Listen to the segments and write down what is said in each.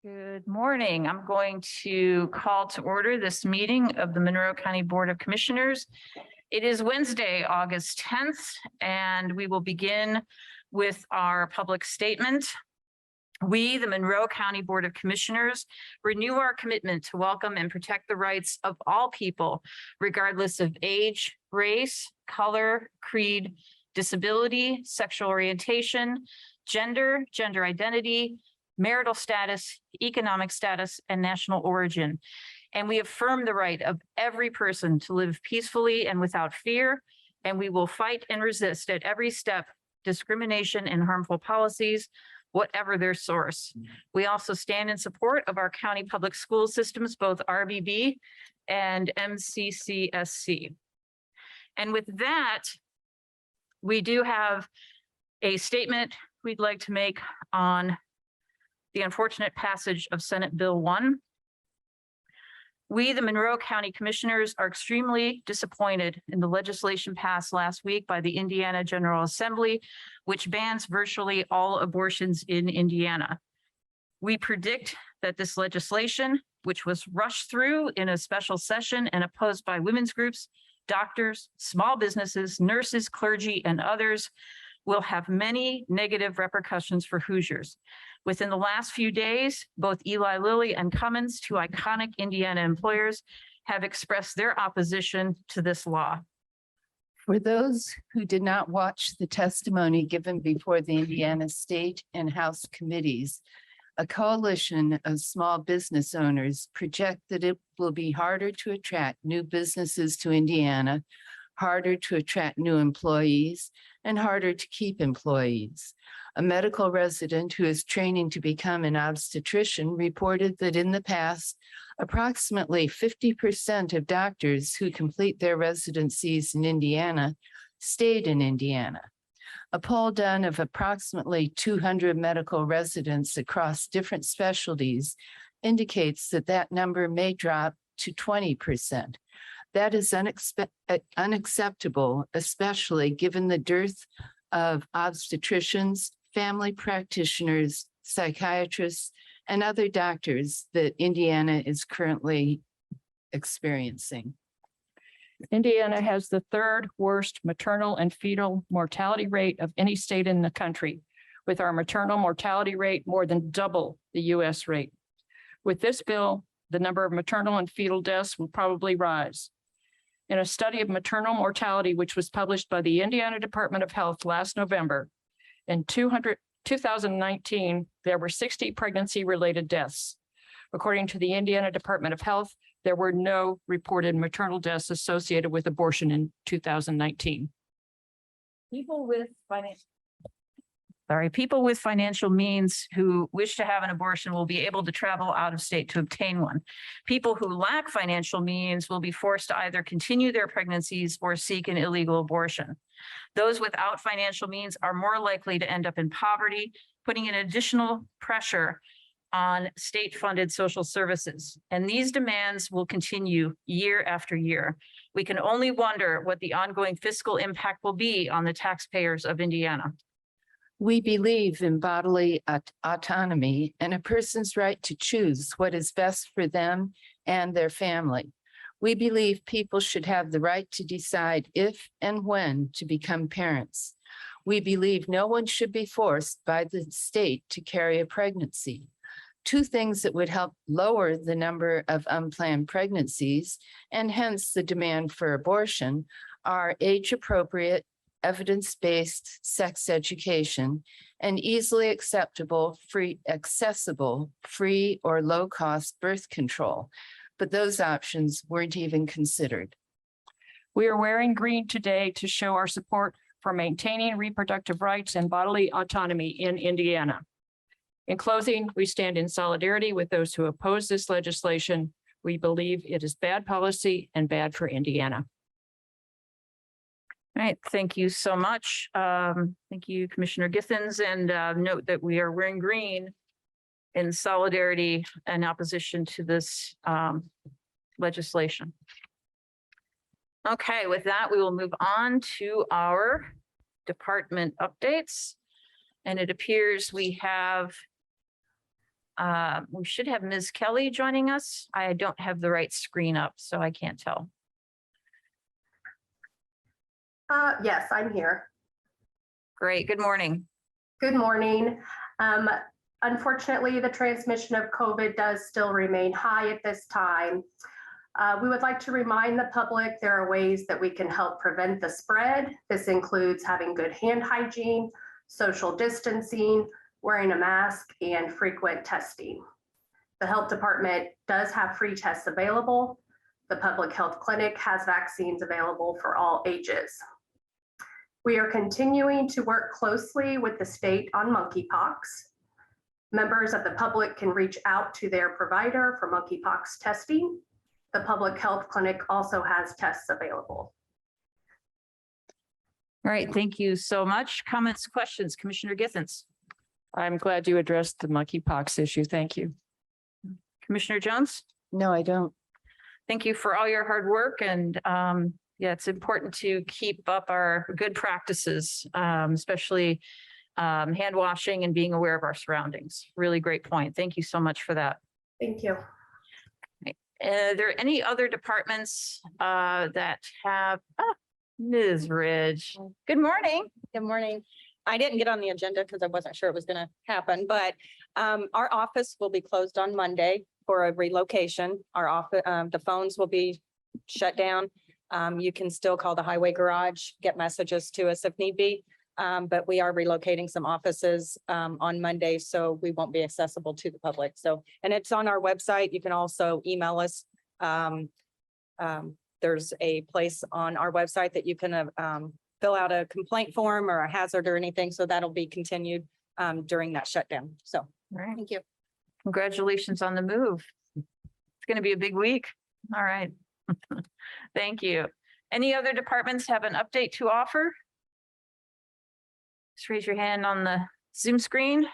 Good morning. I'm going to call to order this meeting of the Monroe County Board of Commissioners. It is Wednesday, August 10th, and we will begin with our public statement. We, the Monroe County Board of Commissioners, renew our commitment to welcome and protect the rights of all people, regardless of age, race, color, creed, disability, sexual orientation, gender, gender identity, marital status, economic status, and national origin. And we affirm the right of every person to live peacefully and without fear, and we will fight and resist at every step discrimination and harmful policies, whatever their source. We also stand in support of our county public school systems, both RBB and MCCSC. And with that, we do have a statement we'd like to make on the unfortunate passage of Senate Bill 1. We, the Monroe County Commissioners, are extremely disappointed in the legislation passed last week by the Indiana General Assembly, which bans virtually all abortions in Indiana. We predict that this legislation, which was rushed through in a special session and opposed by women's groups, doctors, small businesses, nurses, clergy, and others, will have many negative repercussions for Hoosiers. Within the last few days, both Eli Lilly and Cummins, two iconic Indiana employers, have expressed their opposition to this law. For those who did not watch the testimony given before the Indiana State and House committees, a coalition of small business owners project that it will be harder to attract new businesses to Indiana, harder to attract new employees, and harder to keep employees. A medical resident who is training to become an obstetrician reported that in the past, approximately 50% of doctors who complete their residencies in Indiana stayed in Indiana. A poll done of approximately 200 medical residents across different specialties indicates that that number may drop to 20%. That is unacceptable, especially given the dearth of obstetricians, family practitioners, psychiatrists, and other doctors that Indiana is currently experiencing. Indiana has the third worst maternal and fetal mortality rate of any state in the country, with our maternal mortality rate more than double the US rate. With this bill, the number of maternal and fetal deaths will probably rise. In a study of maternal mortality, which was published by the Indiana Department of Health last November, in 2019, there were 60 pregnancy-related deaths. According to the Indiana Department of Health, there were no reported maternal deaths associated with abortion in 2019. People with financial means who wish to have an abortion will be able to travel out of state to obtain one. People who lack financial means will be forced to either continue their pregnancies or seek an illegal abortion. Those without financial means are more likely to end up in poverty, putting an additional pressure on state-funded social services. And these demands will continue year after year. We can only wonder what the ongoing fiscal impact will be on the taxpayers of Indiana. We believe in bodily autonomy and a person's right to choose what is best for them and their family. We believe people should have the right to decide if and when to become parents. We believe no one should be forced by the state to carry a pregnancy. Two things that would help lower the number of unplanned pregnancies and hence the demand for abortion are age-appropriate, evidence-based sex education, and easily accessible, free or low-cost birth control. But those options weren't even considered. We are wearing green today to show our support for maintaining reproductive rights and bodily autonomy in Indiana. In closing, we stand in solidarity with those who oppose this legislation. We believe it is bad policy and bad for Indiana. All right, thank you so much. Thank you, Commissioner Githens, and note that we are wearing green in solidarity and opposition to this legislation. Okay, with that, we will move on to our department updates. And it appears we have We should have Ms. Kelly joining us. I don't have the right screen up, so I can't tell. Yes, I'm here. Great, good morning. Good morning. Unfortunately, the transmission of COVID does still remain high at this time. We would like to remind the public there are ways that we can help prevent the spread. This includes having good hand hygiene, social distancing, wearing a mask, and frequent testing. The health department does have free tests available. The public health clinic has vaccines available for all ages. We are continuing to work closely with the state on monkeypox. Members of the public can reach out to their provider for monkeypox testing. The public health clinic also has tests available. All right, thank you so much. Comments, questions, Commissioner Githens, I'm glad you addressed the monkeypox issue. Thank you. Commissioner Jones? No, I don't. Thank you for all your hard work and yeah, it's important to keep up our good practices, especially hand washing and being aware of our surroundings. Really great point. Thank you so much for that. Thank you. Are there any other departments that have, Ms. Ridge, good morning. Good morning. I didn't get on the agenda because I wasn't sure it was going to happen, but our office will be closed on Monday for a relocation. Our office, the phones will be shut down. You can still call the highway garage, get messages to us if need be. But we are relocating some offices on Monday, so we won't be accessible to the public. So, and it's on our website. You can also email us. There's a place on our website that you can fill out a complaint form or a hazard or anything. So that'll be continued during that shutdown. So, All right, thank you. congratulations on the move. It's going to be a big week. All right. Thank you. Any other departments have an update to offer? Just raise your hand on the Zoom screen.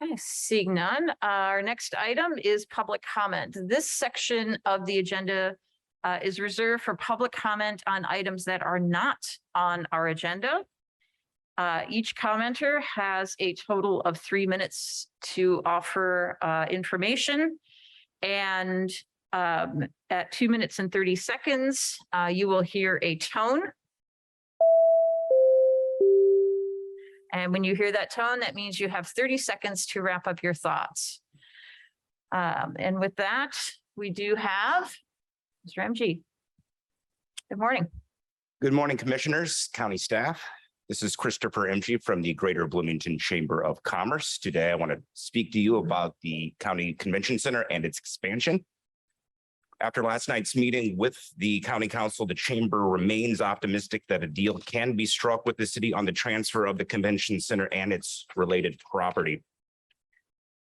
Okay, seeing none, our next item is public comment. This section of the agenda is reserved for public comment on items that are not on our agenda. Each commenter has a total of 3 minutes to offer information. And at 2 minutes and 30 seconds, you will hear a tone. And when you hear that tone, that means you have 30 seconds to wrap up your thoughts. And with that, we do have Mr. MG. Good morning. Good morning, commissioners, county staff. This is Christopher MG from the Greater Bloomington Chamber of Commerce. Today, I want to speak to you about the County Convention Center and its expansion. After last night's meeting with the County Council, the Chamber remains optimistic that a deal can be struck with the city on the transfer of the Convention Center and its related property.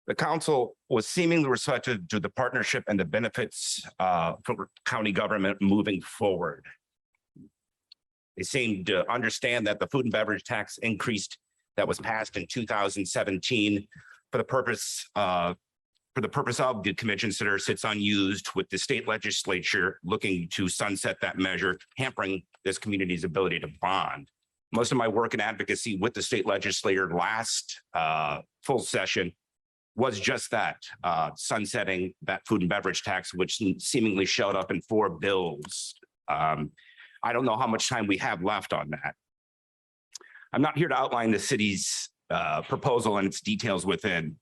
The council was seemingly receptive to the partnership and the benefits for county government moving forward. They seem to understand that the food and beverage tax increased that was passed in 2017 for the purpose of the convention center sits unused, with the state legislature looking to sunset that measure, hampering this community's ability to bond. Most of my work in advocacy with the state legislature last full session was just that, sunsetting that food and beverage tax, which seemingly showed up in 4 bills. I don't know how much time we have left on that. I'm not here to outline the city's proposal and its details within,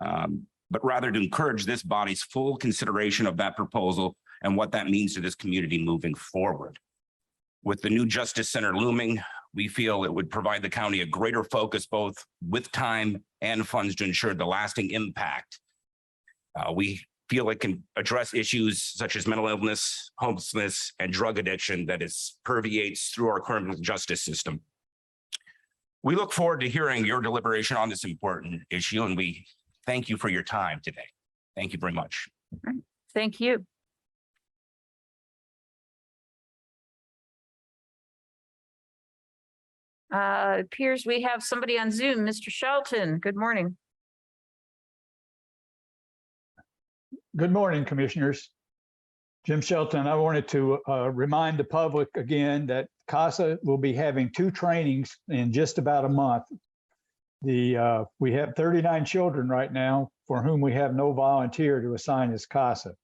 but rather to encourage this body's full consideration of that proposal and what that means to this community moving forward. With the new Justice Center looming, we feel it would provide the county a greater focus, both with time and funds, to ensure the lasting impact. We feel it can address issues such as mental illness, homelessness, and drug addiction that permeates through our criminal justice system. We look forward to hearing your deliberation on this important issue, and we thank you for your time today. Thank you very much. Thank you. Appears we have somebody on Zoom, Mr. Shelton. Good morning. Good morning, commissioners. Jim Shelton. I wanted to remind the public again that CASA will be having 2 trainings in just about a month. We have 39 children right now for whom we have no volunteer to assign as CASA.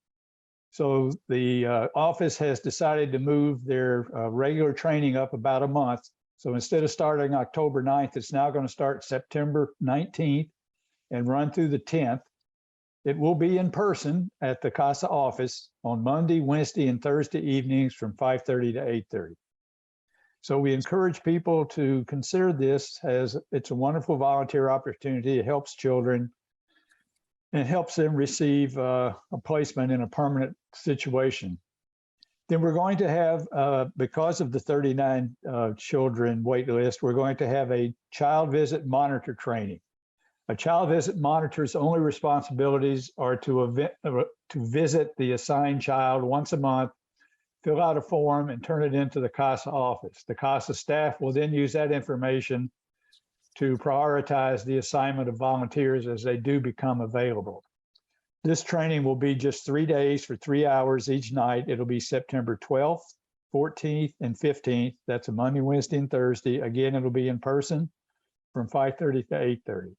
So the office has decided to move their regular training up about a month. So instead of starting October 9th, it's now going to start September 19th and run through the 10th. It will be in person at the CASA office on Monday, Wednesday, and Thursday evenings from 5:30 to 8:30. So we encourage people to consider this as it's a wonderful volunteer opportunity. It helps children and helps them receive a placement in a permanent situation. Then we're going to have, because of the 39 children wait list, we're going to have a child visit monitor training. A child visit monitor's only responsibilities are to visit the assigned child once a month, fill out a form, and turn it into the CASA office. The CASA staff will then use that information to prioritize the assignment of volunteers as they do become available. This training will be just 3 days for 3 hours each night. It'll be September 12th, 14th, and 15th. That's a Monday, Wednesday, and Thursday. Again, it'll be in person from 5:30 to 8:30.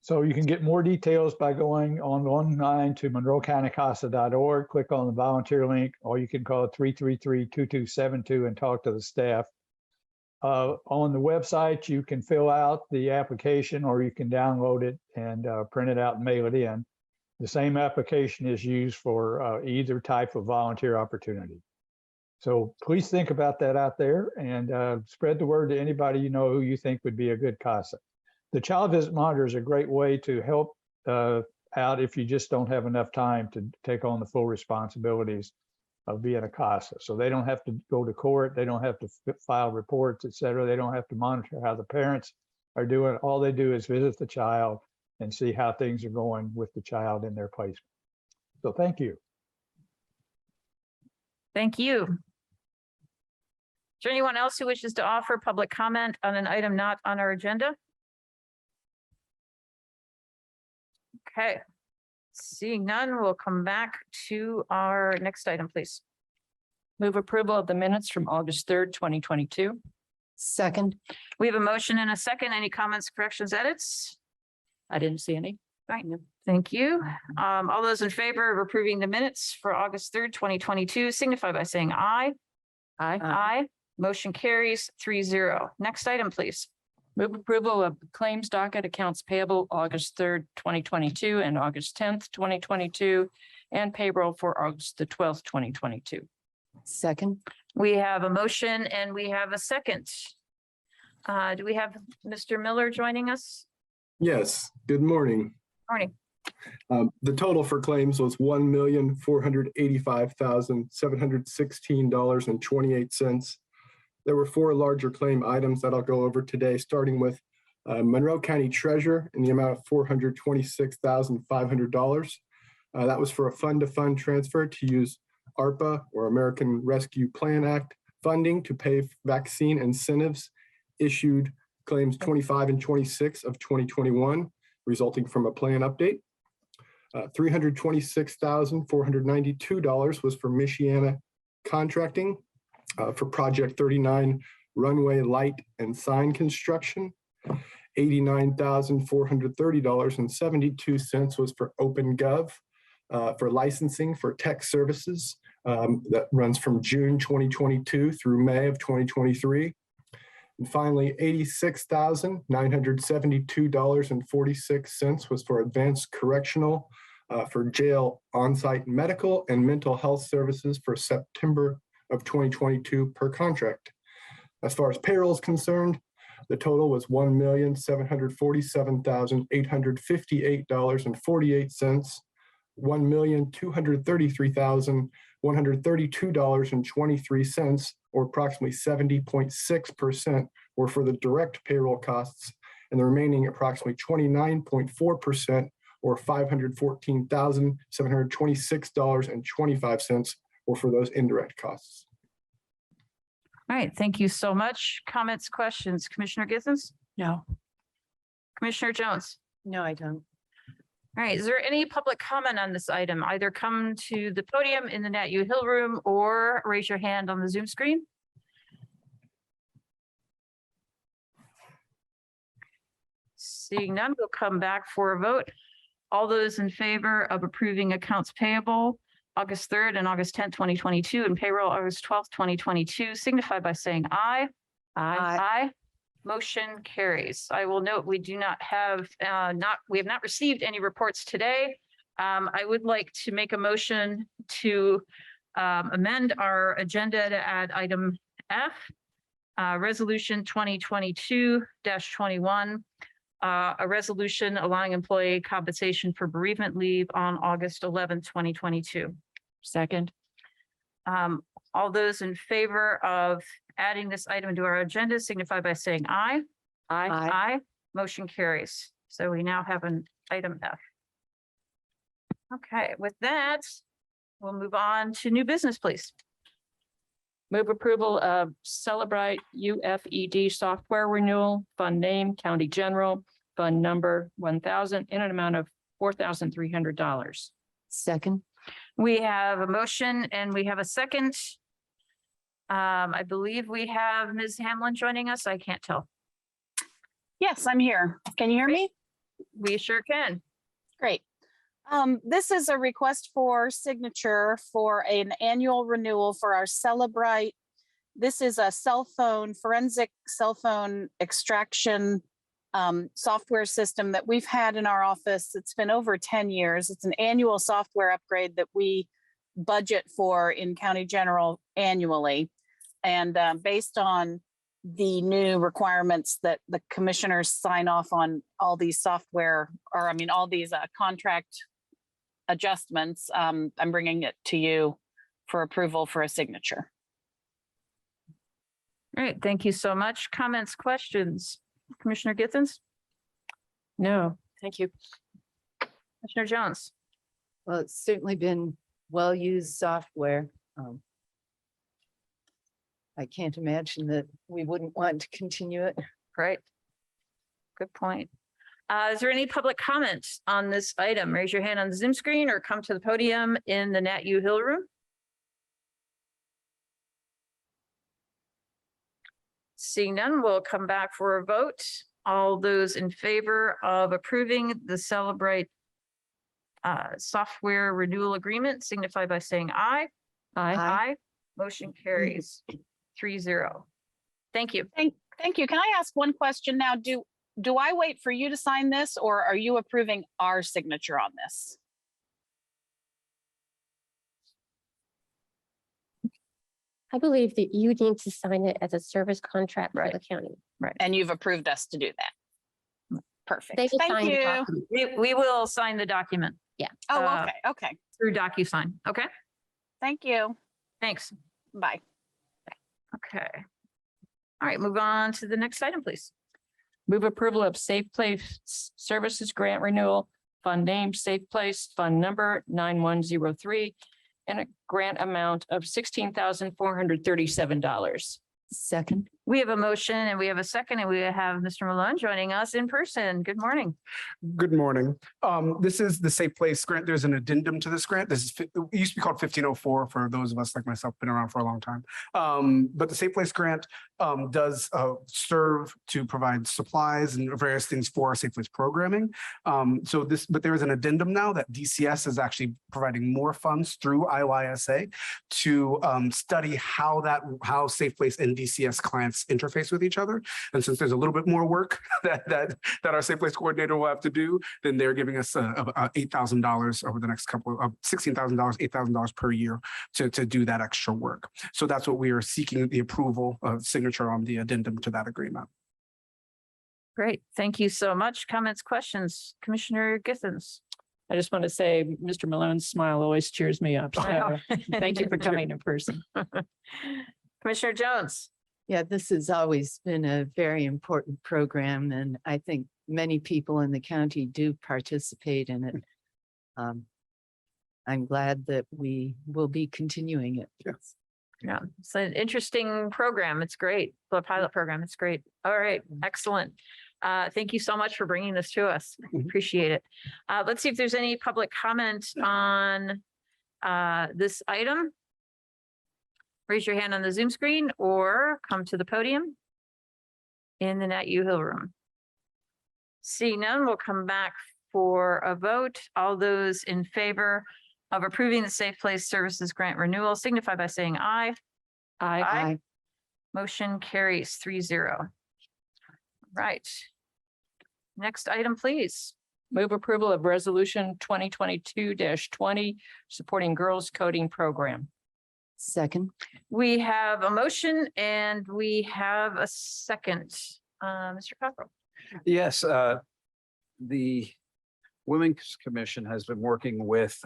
So you can get more details by going online to monroecountycasa.org, click on the volunteer link, or you can call 333-2272 and talk to the staff. On the website, you can fill out the application or you can download it and print it out and mail it in. The same application is used for either type of volunteer opportunity. So please think about that out there and spread the word to anybody you know who you think would be a good CASA. The child visit monitor is a great way to help out if you just don't have enough time to take on the full responsibilities of being a CASA. So they don't have to go to court. They don't have to file reports, et cetera. They don't have to monitor how the parents are doing. All they do is visit the child and see how things are going with the child in their placement. So thank you. Thank you. Is there anyone else who wishes to offer public comment on an item not on our agenda? Okay, seeing none, we'll come back to our next item, please. Move approval of the minutes from August 3rd, 2022. Second, We have a motion and a second. Any comments, corrections, edits? I didn't see any. Right, thank you. All those in favor of approving the minutes for August 3rd, 2022 signify by saying aye. Aye. Aye. Motion carries 3-0. Next item, please. Move approval of claims docket accounts payable August 3rd, 2022 and August 10th, 2022, and payroll for August the 12th, 2022. second, We have a motion and we have a second. Do we have Mr. Miller joining us? Yes, good morning. Morning. The total for claims was $1,485,716.28. There were 4 larger claim items that I'll go over today, starting with Monroe County Treasurer in the amount of $426,500. That was for a fund-to-fund transfer to use ARPA, or American Rescue Plan Act, funding to pay vaccine incentives issued claims 25 and 26 of 2021, resulting from a plan update. $326,492 was for Michiana Contracting for Project 39 runway light and sign construction. $89,430.72 was for OpenGov for licensing for tech services that runs from June 2022 through May of 2023. And finally, $86,972.46 was for advanced correctional for jail on-site medical and mental health services for September of 2022 per contract. As far as payroll is concerned, the total was $1,747,858.48, $1,233,132.23, or approximately 70.6% were for the direct payroll costs, and the remaining approximately 29.4% or $514,726.25 were for those indirect costs. All right, thank you so much. Comments, questions, Commissioner Githens? No. Commissioner Jones? no, I don't. All right, is there any public comment on this item? Either come to the podium in the Nat U Hill Room or raise your hand on the Zoom screen. Seeing none, we'll come back for a vote. All those in favor of approving accounts payable August 3rd and August 10th, 2022, and payroll August 12th, 2022, signify by saying aye. Aye. Motion carries. I will note we do not have, we have not received any reports today. I would like to make a motion to amend our agenda to add item F, resolution 2022-21, a resolution allowing employee compensation for bereavement leave on August 11th, 2022. Second. All those in favor of adding this item to our agenda signify by saying aye. Aye. Motion carries. So we now have an item F. Okay, with that, we'll move on to new business, please. Move approval of Celebrite UFED software renewal, fund name, County General, fund number 1,000 in an amount of $4,300. Second. We have a motion and we have a second. I believe we have Ms. Hamlin joining us. I can't tell. Yes, I'm here. Can you hear me? We sure can. Great. This is a request for signature for an annual renewal for our Celebrite. This is a forensic cell phone extraction software system that we've had in our office. It's been over 10 years. It's an annual software upgrade that we budget for in County General annually. And based on the new requirements that the commissioners sign off on all these software, or I mean, all these contract adjustments, I'm bringing it to you for approval for a signature. All right, thank you so much. Comments, questions? Commissioner Githens? No, thank you. Commissioner Jones? Well, it's certainly been well-used software. I can't imagine that we wouldn't want to continue it. Right. Good point. Is there any public comment on this item? Raise your hand on the Zoom screen or come to the podium in the Nat U Hill room. Seeing none, we'll come back for a vote. All those in favor of approving the Celebrite software renewal agreement signify by saying aye. Aye. Motion carries 3-0. Thank you. Thank you. Can I ask one question now? Do I wait for you to sign this, or are you approving our signature on this? I believe that you need to sign it as a service contract for Right. the county. And you've approved us to do that. Perfect. They will sign Thank the you. document. We will sign the document Oh, Uh, okay. Okay. through DocuSign. Okay, Thank you. thanks. Bye. Okay. All right, move on to the next item, please. Move approval of Safe Place Services Grant Renewal, fund name, Safe Place, fund number 9103, and a grant amount of $16,437. Second. We have a motion and we have a second, and we have Mr. Malone joining us in person. Good morning. Good morning. This is the Safe Place grant. There's an addendum to this grant. This is, it used to be called 1504 for those of us like myself, been around for a long time. But the Safe Place grant does serve to provide supplies and various things for our Safe Place programming. But there is an addendum now that DCS is actually providing more funds through IYSA to study how Safe Place and DCS clients interface with each other. And since there's a little bit more work that our Safe Place coordinator will have to do, then they're giving us $8,000 over the next couple of $16,000, $8,000 per year to do that extra work. So that's what we are seeking the approval of signature on the addendum to that agreement. Great. Thank you so much. Comments, questions? Commissioner Githens? I just want to say, Mr. Malone's smile always cheers me up. So thank you for coming in person. Commissioner Jones? Yeah, this has always been a very important program, and I think many people in the county do participate in it. I'm glad that we will be continuing it. Yes. Yeah, it's an interesting program. It's great. The pilot program. It's great. All right, excellent. Thank you so much for bringing this to us. Appreciate it. Let's see if there's any public comment on this item. Raise your hand on the Zoom screen or come to the podium in the Nat U Hill room. Seeing none, we'll come back for a vote. All those in favor of approving the Safe Place Services Grant renewal signify by saying aye. Aye. Motion carries 3-0. Right. Next item, please. Move approval of resolution 2022-20 supporting girls coding program. Second. We have a motion and we have a second. Mr. Cockrell. Yes, the Women's Commission has been working with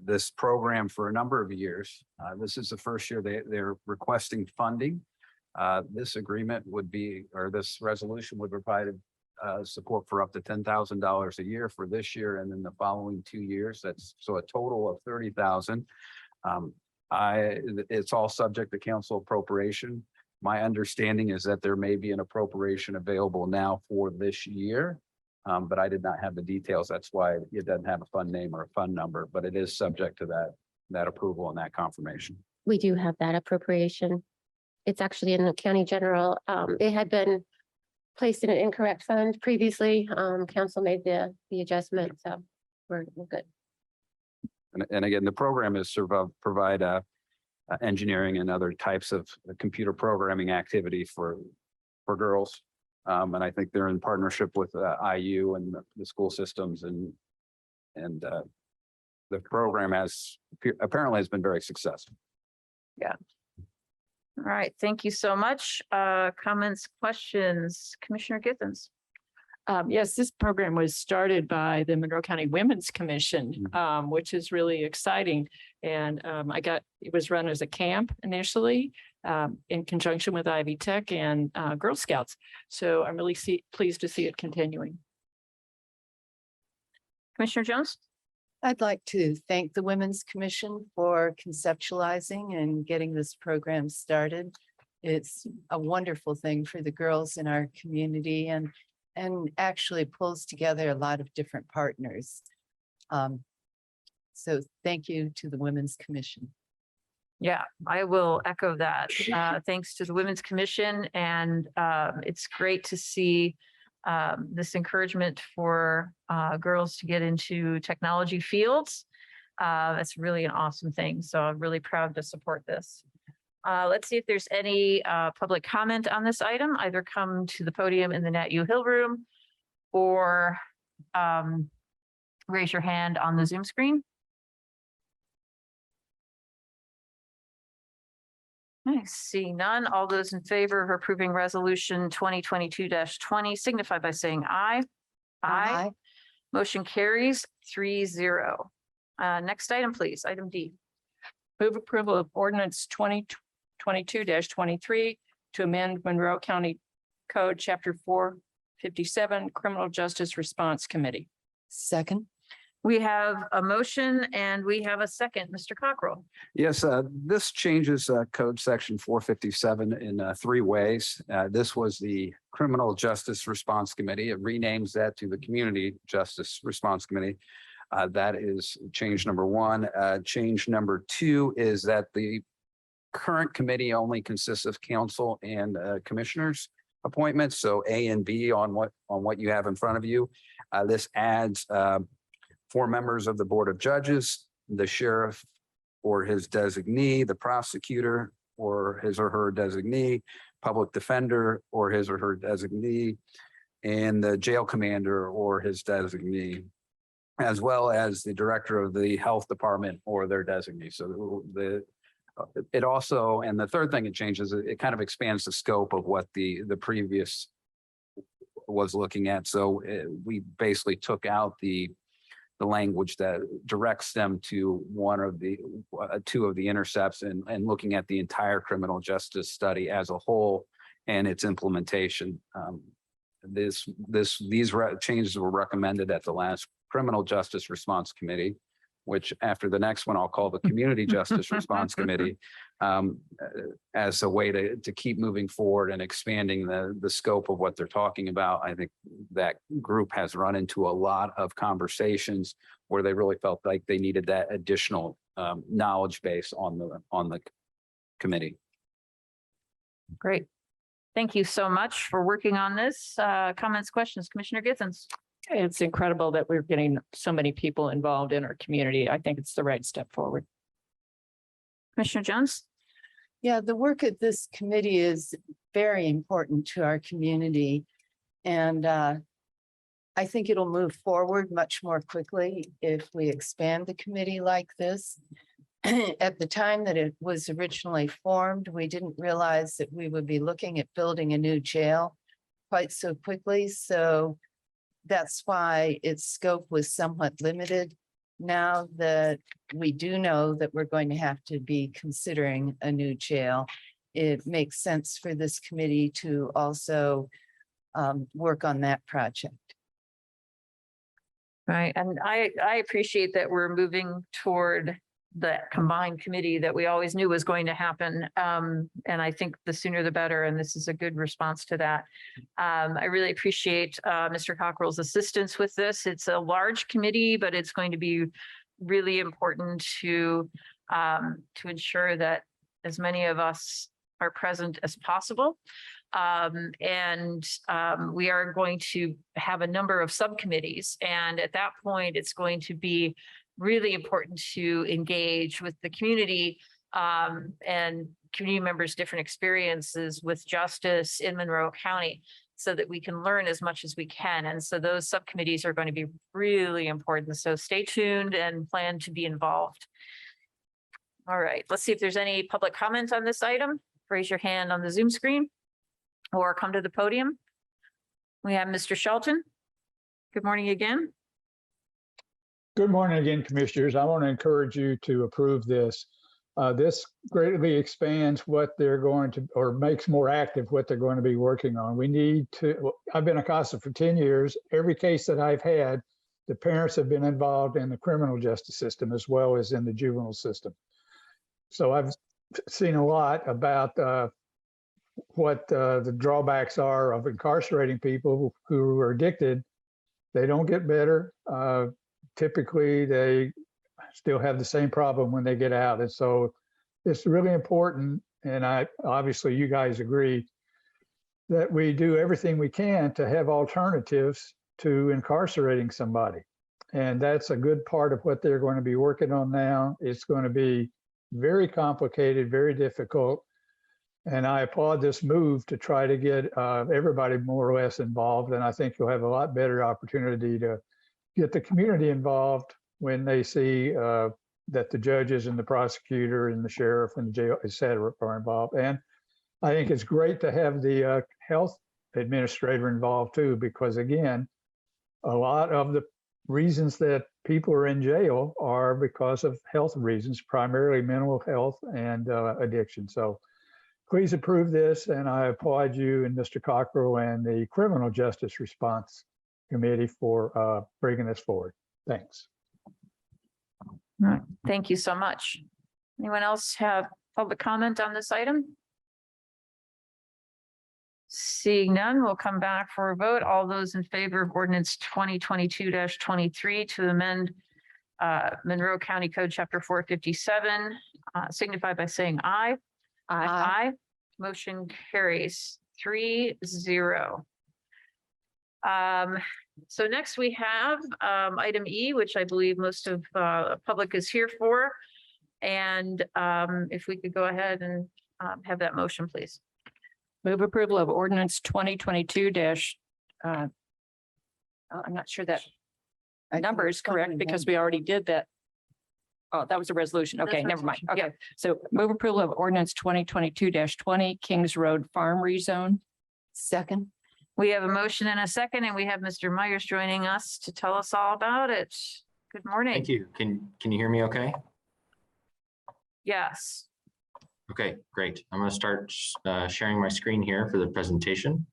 this program for a number of years. This is the first year they're requesting funding. This agreement would be, or this resolution would provide support for up to $10,000 a year for this year and then the following 2 years. That's so a total of $30,000. It's all subject to council appropriation. My understanding is that there may be an appropriation available now for this year, but I did not have the details. That's why it doesn't have a fund name or a fund number, but it is subject to that approval and that confirmation. We do have that appropriation. It's actually in the county general. It had been placed in an incorrect fund previously. Council made the adjustment, so we're good. And again, the program is provide engineering and other types of computer programming activity for girls. And I think they're in partnership with IU and the school systems and the program apparently has been very successful. Yeah. All right, thank you so much. Comments, questions, Commissioner Githens. Yes, this program was started by the Monroe County Women's Commission, which is really exciting. And it was run as a camp initially in conjunction with Ivy Tech and Girl Scouts. So I'm really pleased to see it continuing. Commissioner Jones. I'd like to thank the Women's Commission for conceptualizing and getting this program started. It's a wonderful thing for the girls in our community and actually pulls together a lot of different partners. So thank you to the Women's Commission. Yeah, I will echo that. Thanks to the Women's Commission, and it's great to see this encouragement for girls to get into technology fields. That's really an awesome thing. So I'm really proud to support this. Let's see if there's any public comment on this item. Either come to the podium in the Nat U Hill room or raise your hand on the Zoom screen. I see none. All those in favor of approving resolution 2022-20 signify by saying aye. Aye. Motion carries 3-0. Next item, please. Item D. Move approval of ordinance 2022-23 to amend Monroe County Code, Chapter 457, Criminal Justice Response Committee. Second. We have a motion and we have a second. Mr. Cockrell. Yes, this changes code section 457 in 3 ways. This was the Criminal Justice Response Committee. It renames that to the Community Justice Response Committee. That is change number 1. Change number 2 is that the current committee only consists of council and commissioners appointments. So A and B on what you have in front of you. This adds 4 members of the Board of Judges, the sheriff or his designee, the prosecutor or his or her designee, public defender or his or her designee, and the jail commander or his designee, as well as the director of the health department or their designee. So it also, and the third thing it changes, it kind of expands the scope of what the previous was looking at. So we basically took out the language that directs them to 2 of the intercepts and looking at the entire criminal justice study as a whole and its implementation. These changes were recommended at the last Criminal Justice Response Committee, which after the next one, I'll call the Community Justice Response Committee, as a way to keep moving forward and expanding the scope of what they're talking about. I think that group has run into a lot of conversations where they really felt like they needed that additional knowledge base on the committee. Great. Thank you so much for working on this. Comments, questions, Commissioner Githens? It's incredible that we're getting so many people involved in our community. I think it's the right step forward. Commissioner Jones? Yeah, the work of this committee is very important to our community. And I think it'll move forward much more quickly if we expand the committee like this. At the time that it was originally formed, we didn't realize that we would be looking at building a new jail quite so quickly. So that's why its scope was somewhat limited. Now that we do know that we're going to have to be considering a new jail, it makes sense for this committee to also work on that project. Right, and I appreciate that we're moving toward that combined committee that we always knew was going to happen. And I think the sooner the better, and this is a good response to that. I really appreciate Mr. Cockrell's assistance with this. It's a large committee, but it's going to be really important to ensure that as many of us are present as possible. We are going to have a number of subcommittees, and at that point, it's going to be really important to engage with the community and community members' different experiences with justice in Monroe County so that we can learn as much as we can. And so those subcommittees are going to be really important. So stay tuned and plan to be involved. All right, let's see if there's any public comment on this item. Raise your hand on the Zoom screen or come to the podium. We have Mr. Shelton. Good morning again. Good morning again, Commissioners. I want to encourage you to approve this. This greatly expands what they're going to, or makes more active what they're going to be working on. We need to, I've been a CASA for 10 years. Every case that I've had, the parents have been involved in the criminal justice system as well as in the juvenile system. So I've seen a lot about what the drawbacks are of incarcerating people who are addicted. They don't get better. Typically, they still have the same problem when they get out. And so it's really important, and obviously you guys agree, that we do everything we can to have alternatives to incarcerating somebody. And that's a good part of what they're going to be working on now. It's going to be very complicated, very difficult. And I applaud this move to try to get everybody more or less involved. And I think you'll have a lot better opportunity to get the community involved when they see that the judges and the prosecutor and the sheriff and the jail, et cetera, are involved. And I think it's great to have the health administrator involved too, because again, a lot of the reasons that people are in jail are because of health reasons, primarily mental health and addiction. So please approve this, and I applaud you and Mr. Cockrell and the Criminal Justice Response Committee for bringing this forward. Thanks. All right, thank you so much. Anyone else have public comment on this item? Seeing none, we'll come back for a vote. All those in favor of ordinance 2022-23 to amend Monroe County Code Chapter 457, signify by saying aye. Aye. Motion carries 3-0. So next we have item E, which I believe most of public is here for. And if we could go ahead and have that motion, please. Move approval of ordinance 2022 I'm not sure that number is correct because we already did that. Oh, that was a resolution. Okay, never mind. resolution. Okay, so move approval of ordinance 2022-20 Kings Road Farm Rezone. Second. We have a motion and a second, and we have Mr. Myers joining us to tell us all about it. Good morning. Thank you. Can you hear me okay? Yes. Okay, great. I'm going to start sharing my screen here for the presentation.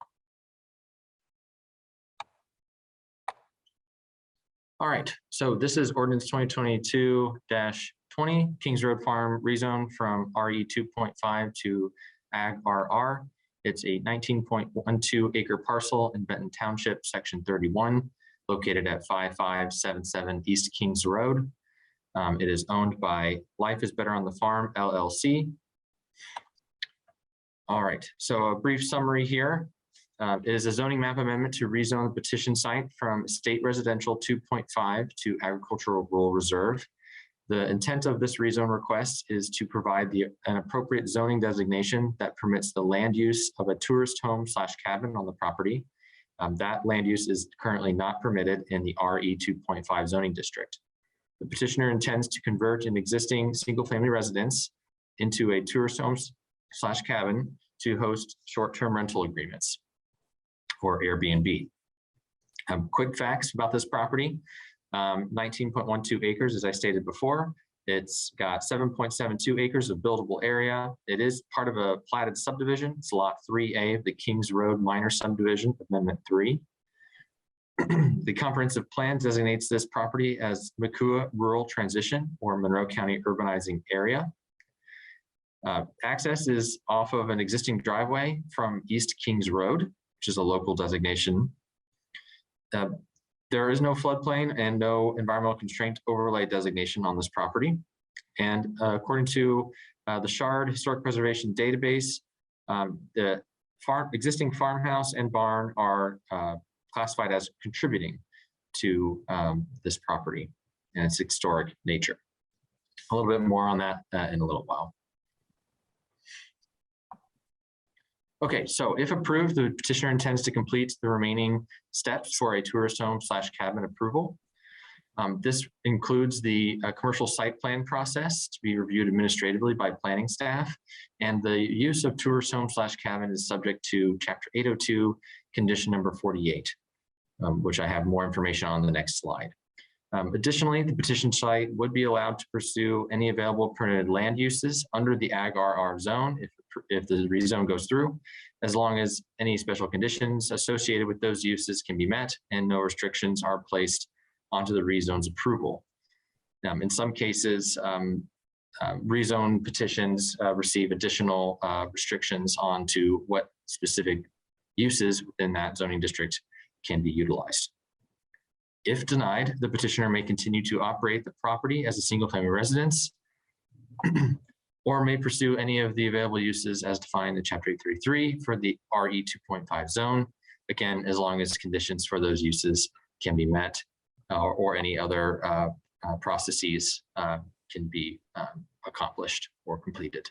All right, so this is ordinance 2022-20 Kings Road Farm rezone from RE 2.5 to Ag RR. It's a 19.12 acre parcel in Benton Township, section 31, located at 5577 East Kings Road. It is owned by Life is Better on the Farm, LLC. All right, so a brief summary here. It is a zoning map amendment to rezone the petition site from state residential 2.5 to agricultural rural reserve. The intent of this rezone request is to provide an appropriate zoning designation that permits the land use of a tourist home / cabin on the property. That land use is currently not permitted in the RE 2.5 zoning district. The petitioner intends to convert an existing single-family residence into a tourist home / cabin to host short-term rental agreements or Airbnb. Quick facts about this property. 19.12 acres, as I stated before. It's got 7.72 acres of buildable area. It is part of a platted subdivision. It's lot 3A of the Kings Road Minor Subdivision, Amendment 3. The comprehensive plan designates this property as Makua Rural Transition or Monroe County Urbanizing Area. Access is off of an existing driveway from East Kings Road, which is a local designation. There is no floodplain and no environmental constraint overlay designation on this property. And according to the Shard Historic Preservation Database, the existing farmhouse and barn are classified as contributing to this property and its historic nature. A little bit more on that in a little while. Okay, so if approved, the petitioner intends to complete the remaining steps for a tourist home / cabin approval. This includes the commercial site plan process to be reviewed administratively by planning staff, and the use of tourist home / cabin is subject to Chapter 802, condition number 48, which I have more information on the next slide. Additionally, the petition site would be allowed to pursue any available permitted land uses under the Ag RR zone if the rezone goes through, as long as any special conditions associated with those uses can be met and no restrictions are placed onto the rezone's approval. In some cases, rezone petitions receive additional restrictions onto what specific uses within that zoning district can be utilized. If denied, the petitioner may continue to operate the property as a single-family residence or may pursue any of the available uses as defined in Chapter 833 for the RE 2.5 zone, again, as long as conditions for those uses can be met or any other processes can be accomplished or completed.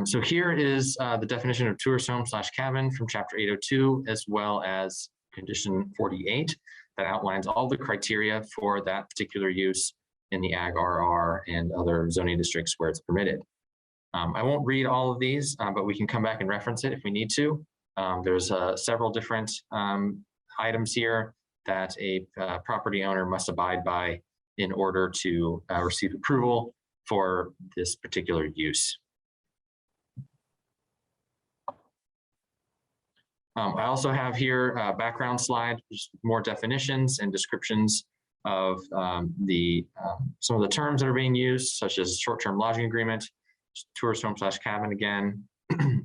So here is the definition of tourist home / cabin from Chapter 802, as well as condition 48 that outlines all the criteria for that particular use in the Ag RR and other zoning districts where it's permitted. I won't read all of these, but we can come back and reference it if we need to. There's several different items here that a property owner must abide by in order to receive approval for this particular use. I also have here a background slide, just more definitions and descriptions of some of the terms that are being used, such as short-term lodging agreement, tourist home / cabin again,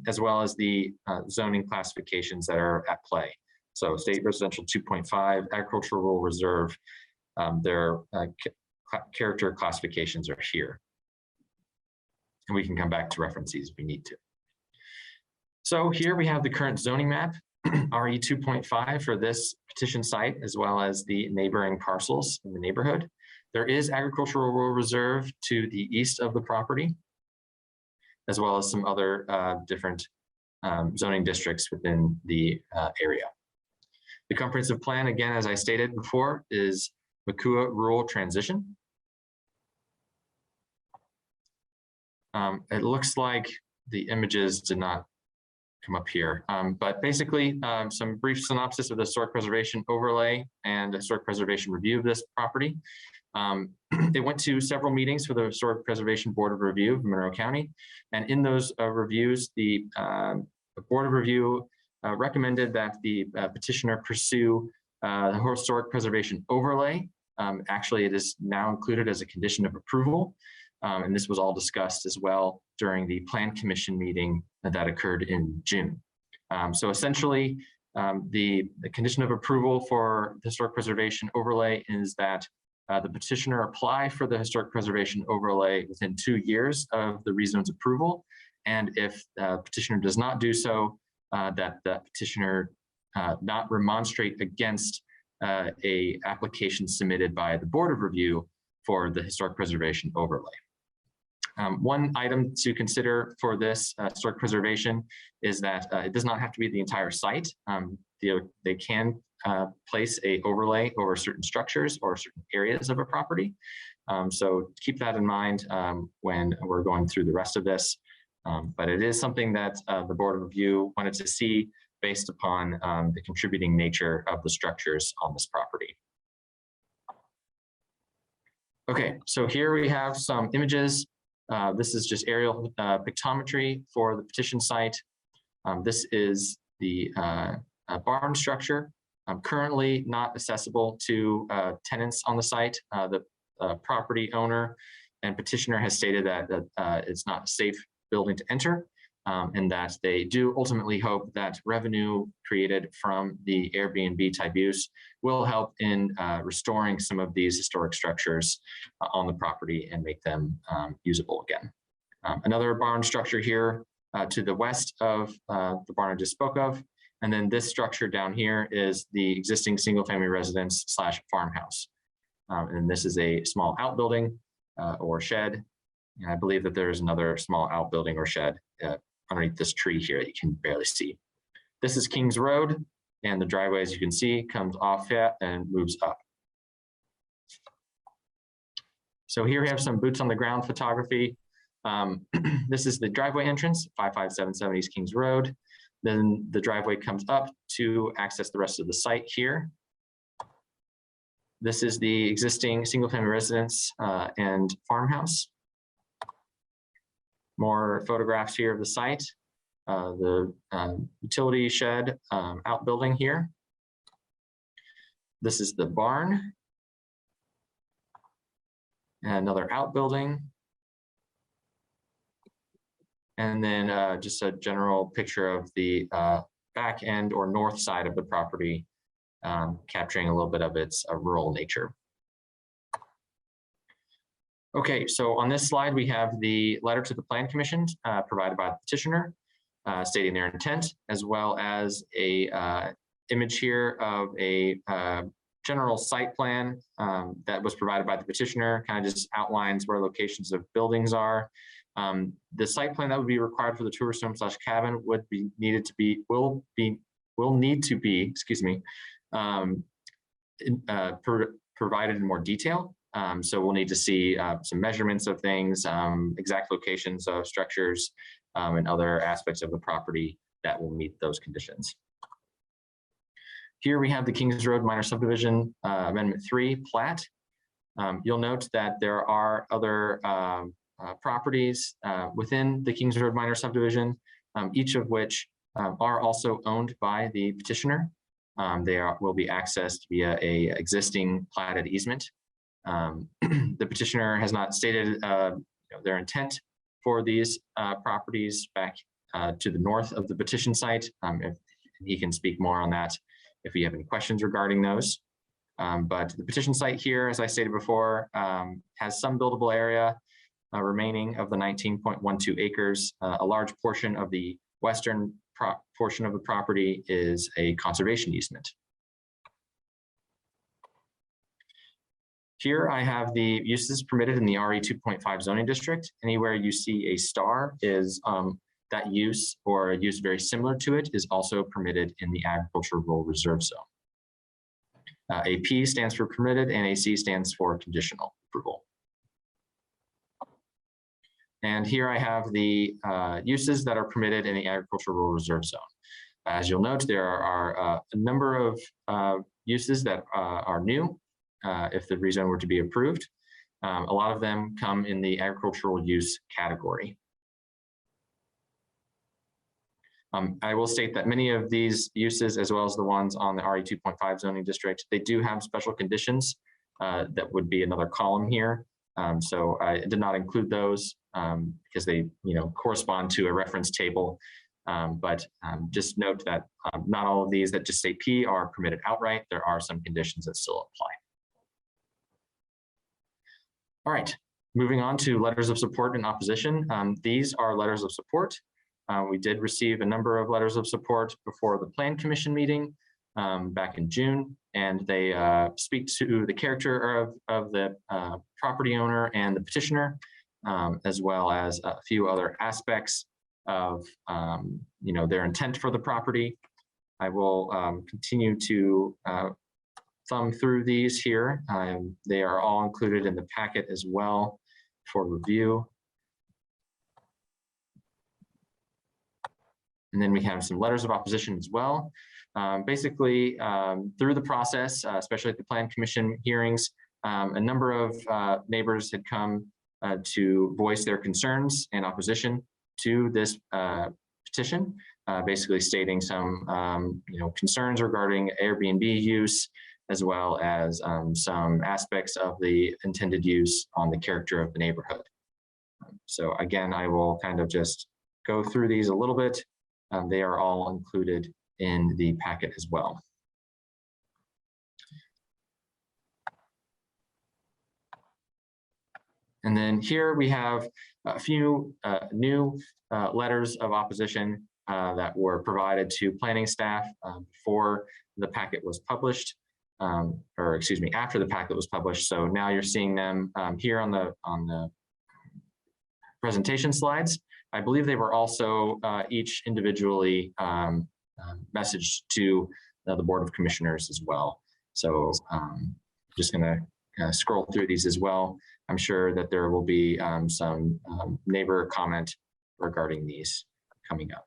as well as the zoning classifications that are at play. So state residential 2.5, agricultural rural reserve, their character classifications are here. And we can come back to reference these if we need to. So here we have the current zoning map, RE 2.5 for this petition site, as well as the neighboring parcels in the neighborhood. There is agricultural rural reserve to the east of the property, as well as some other different zoning districts within the area. The comprehensive plan, again, as I stated before, is Makua Rural Transition. It looks like the images did not come up here, but basically some brief synopsis of the historic preservation overlay and the historic preservation review of this property. It went to several meetings for the Historic Preservation Board of Review of Monroe County, and in those reviews, the Board of Review recommended that the petitioner pursue the historic preservation overlay. Actually, it is now included as a condition of approval. And this was all discussed as well during the Plan Commission meeting that occurred in June. So essentially, the condition of approval for the historic preservation overlay is that the petitioner apply for the historic preservation overlay within 2 years of the rezone's approval. And if petitioner does not do so, that the petitioner not remonstrate against a application submitted by the Board of Review for the historic preservation overlay. One item to consider for this historic preservation is that it does not have to be the entire site. They can place a overlay over certain structures or certain areas of a property. So keep that in mind when we're going through the rest of this. But it is something that the Board of Review wanted to see based upon the contributing nature of the structures on this property. Okay, so here we have some images. This is just aerial pictometry for the petition site. This is the barn structure. Currently not accessible to tenants on the site. The property owner and petitioner has stated that it's not a safe building to enter, and that they do ultimately hope that revenue created from the Airbnb type use will help in restoring some of these historic structures on the property and make them usable again. Another barn structure here to the west of the barn I just spoke of. And then this structure down here is the existing single family residence / farmhouse. And this is a small outbuilding or shed. And I believe that there's another small outbuilding or shed underneath this tree here that you can barely see. This is Kings Road, and the driveway, as you can see, comes off it and moves up. So here we have some boots on the ground photography. This is the driveway entrance, 55770 East Kings Road. Then the driveway comes up to access the rest of the site here. This is the existing single family residence and farmhouse. More photographs here of the site, the utility shed outbuilding here. This is the barn. And another outbuilding. And then just a general picture of the back end or north side of the property, capturing a little bit of its rural nature. Okay, so on this slide, we have the letter to the Plan Commission provided by the petitioner stating their intent, as well as a image here of a general site plan that was provided by the petitioner, kind of just outlines where locations of buildings are. The site plan that would be required for the tourist home / cabin would be needed to be, will need to be, excuse me, provided in more detail. So we'll need to see some measurements of things, exact locations of structures, and other aspects of the property that will meet those conditions. Here we have the Kings Road Minor Subdivision Amendment 3 plat. You'll note that there are other properties within the Kings Road Minor Subdivision, each of which are also owned by the petitioner. They will be accessed via a existing platted easement. The petitioner has not stated their intent for these properties back to the north of the petition site. If he can speak more on that if you have any questions regarding those. But the petition site here, as I stated before, has some buildable area remaining of the 19.12 acres. A large portion of the western portion of the property is a conservation easement. Here I have the uses permitted in the RE 2.5 zoning district. Anywhere you see a star is that use or a use very similar to it is also permitted in the agricultural rural reserve zone. A P stands for permitted and a C stands for conditional approval. And here I have the uses that are permitted in the agricultural rural reserve zone. As you'll note, there are a number of uses that are new if the rezone were to be approved. A lot of them come in the agricultural use category. I will state that many of these uses, as well as the ones on the RE 2.5 zoning district, they do have special conditions that would be another column here. So I did not include those because they, correspond to a reference table. But just note that not all of these that just say P are permitted outright. There are some conditions that still apply. All right, moving on to letters of support and opposition. These are letters of support. We did receive a number of letters of support before the Plan Commission meeting back in June, and they speak to the character of the property owner and the petitioner, as well as a few other aspects of their intent for the property. I will continue to thumb through these here. They are all included in the packet as well for review. And then we have some letters of opposition as well. Basically, through the process, especially at the Plan Commission hearings, a number of neighbors had come to voice their concerns and opposition to this petition, basically stating some concerns regarding Airbnb use, as well as some aspects of the intended use on the character of the neighborhood. So again, I will kind of just go through these a little bit. They are all included in the packet as well. And then here we have a few new letters of opposition that were provided to planning staff before the packet was published, or excuse me, after the packet was published. So now you're seeing them here on the presentation slides. I believe they were also each individually messaged to the Board of Commissioners as well. So I'm just going to scroll through these as well. I'm sure that there will be some neighbor comment regarding these coming up.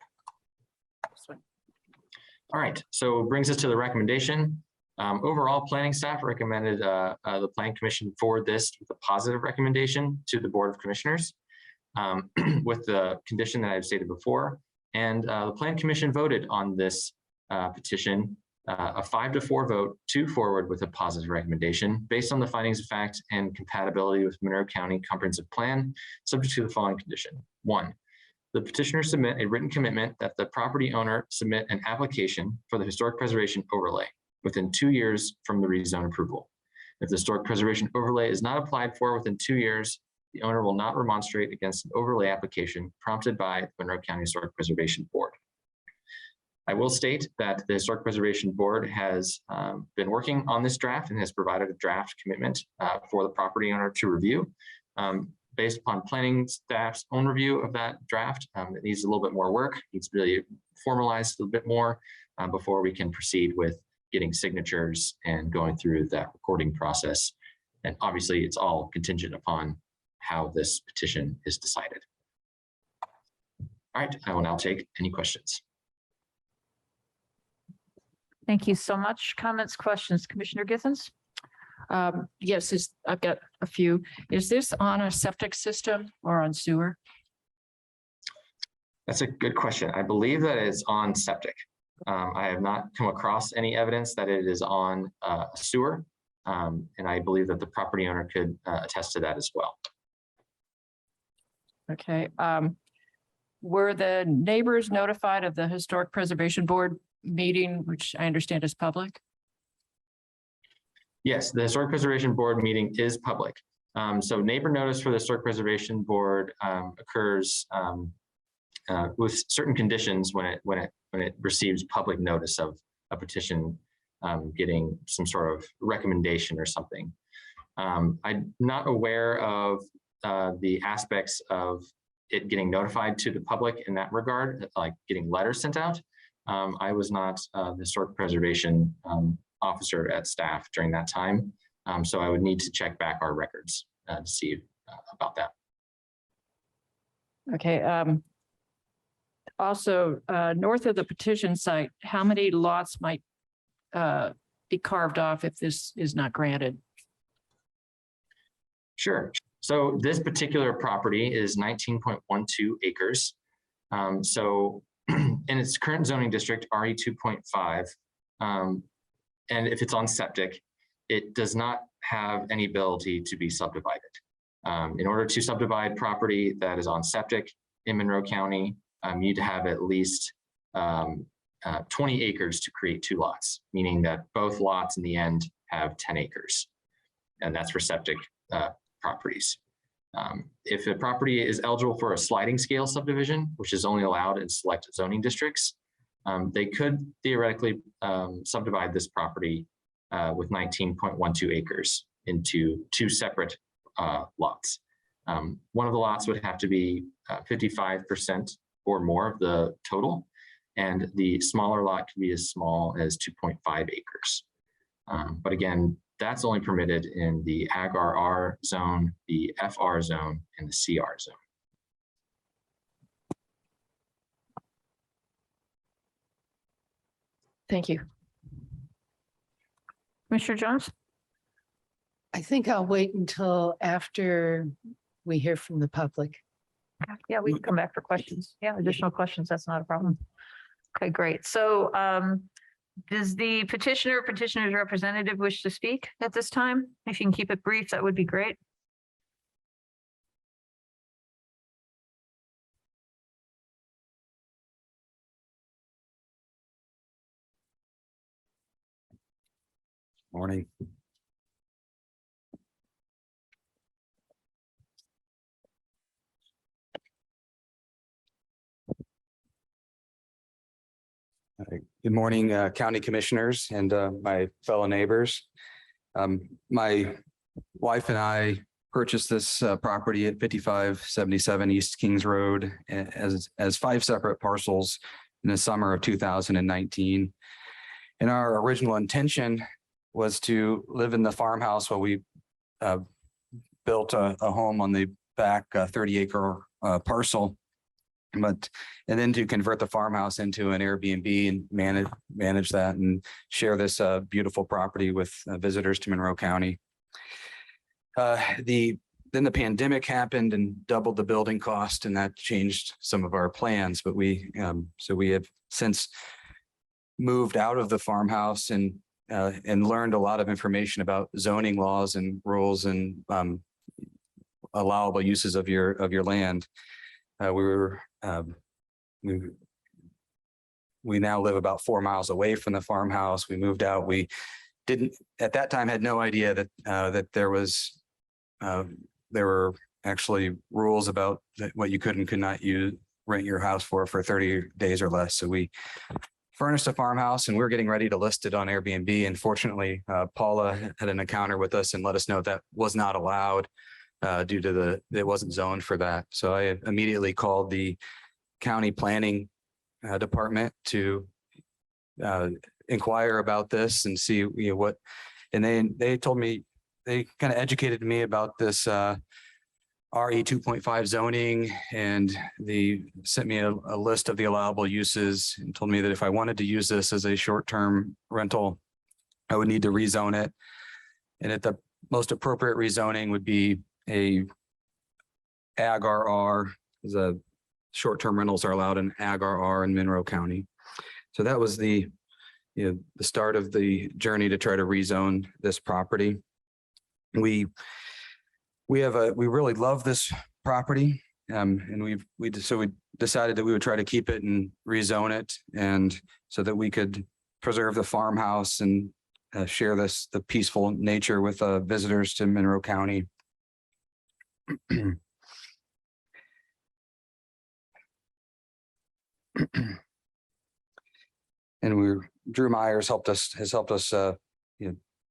All right, so it brings us to the recommendation. Overall, planning staff recommended the Plan Commission forward this with a positive recommendation to the Board of Commissioners with the condition that I've stated before. And the Plan Commission voted on this petition, a 5-4 vote to forward with a positive recommendation based on the findings of fact and compatibility with Monroe County Comprehensive Plan, subject to the following condition. 1, the petitioner submit a written commitment that the property owner submit an application for the historic preservation overlay within 2 years from the rezone approval. If the historic preservation overlay is not applied for within 2 years, the owner will not remonstrate against an overlay application prompted by the Monroe County Historic Preservation Board. I will state that the Historic Preservation Board has been working on this draft and has provided a draft commitment for the property owner to review. Based upon planning staff's own review of that draft, it needs a little bit more work. It needs to really formalized a little bit more before we can proceed with getting signatures and going through that recording process. And obviously, it's all contingent upon how this petition is decided. All right, I will now take any questions. Thank you so much. Comments, questions, Commissioner Githens? Yes, I've got a few. Is this on a septic system or on sewer? That's a good question. I believe that it's on septic. I have not come across any evidence that it is on sewer. And I believe that the property owner could attest to that as well. Okay. Were the neighbors notified of the Historic Preservation Board meeting, which I understand is public? Yes, the Historic Preservation Board meeting is public. So neighbor notice for the Historic Preservation Board occurs with certain conditions when it receives public notice of a petition getting some sort of recommendation or something. I'm not aware of the aspects of it getting notified to the public in that regard, like getting letters sent out. I was not the Historic Preservation officer at staff during that time. So I would need to check back our records to see about that. Okay. Also, north of the petition site, how many lots might be carved off if this is not granted? Sure. So this particular property is 19.12 acres. So in its current zoning district, RE 2.5, and if it's on septic, it does not have any ability to be subdivided. In order to subdivide property that is on septic in Monroe County, you need to have at least 20 acres to create 2 lots, meaning that both lots in the end have 10 acres. And that's for septic properties. If a property is eligible for a sliding scale subdivision, which is only allowed in select zoning districts, they could theoretically subdivide this property with 19.12 acres into two separate lots. One of the lots would have to be 55% or more of the total, and the smaller lot can be as small as 2.5 acres. But again, that's only permitted in the Ag-RR zone, the FR zone, and the CR zone. Thank you. Commissioner Jones? I think I'll wait until after we hear from the public. Yeah, we can come back for questions. Yeah, additional questions, that's not a problem. Okay, great. So does the petitioner or petitioner's representative wish to speak at this time? If you can keep it brief, that would be great. Morning. Good morning, County Commissioners and my fellow neighbors. My wife and I purchased this property at 5577 East Kings Road as 5 separate parcels in the summer of 2019. And our original intention was to live in the farmhouse while we built a home on the back 30-acre parcel. And then to convert the farmhouse into an Airbnb and manage that and share this beautiful property with visitors to Monroe County. Then the pandemic happened and doubled the building cost, and that changed some of our plans. But we have since moved out of the farmhouse and learned a lot of information about zoning laws and rules and allowable uses of your land. We now live about 4 miles away from the farmhouse. We moved out. We didn't at that time had no idea that there were actually rules about what you could and could not rent your house for 30 days or less. So we furnished a farmhouse and we were getting ready to list it on Airbnb. And fortunately, Paula had an encounter with us and let us know that was not allowed due to it wasn't zoned for that. So I immediately called the county planning department to inquire about this and see what, and they told me, they kind of educated me about this RE 2.5 zoning, and they sent me a list of the allowable uses and told me that if I wanted to use this as a short-term rental, I would need to rezone it. And at the most appropriate rezoning would be a Ag-RR, as a short-term rentals are allowed in Ag-RR in Monroe County. So that was the start of the journey to try to rezone this property. We really love this property, and we decided that we would try to keep it and rezone it, and so that we could preserve the farmhouse and share the peaceful nature with visitors to Monroe County. And Drew Myers has helped us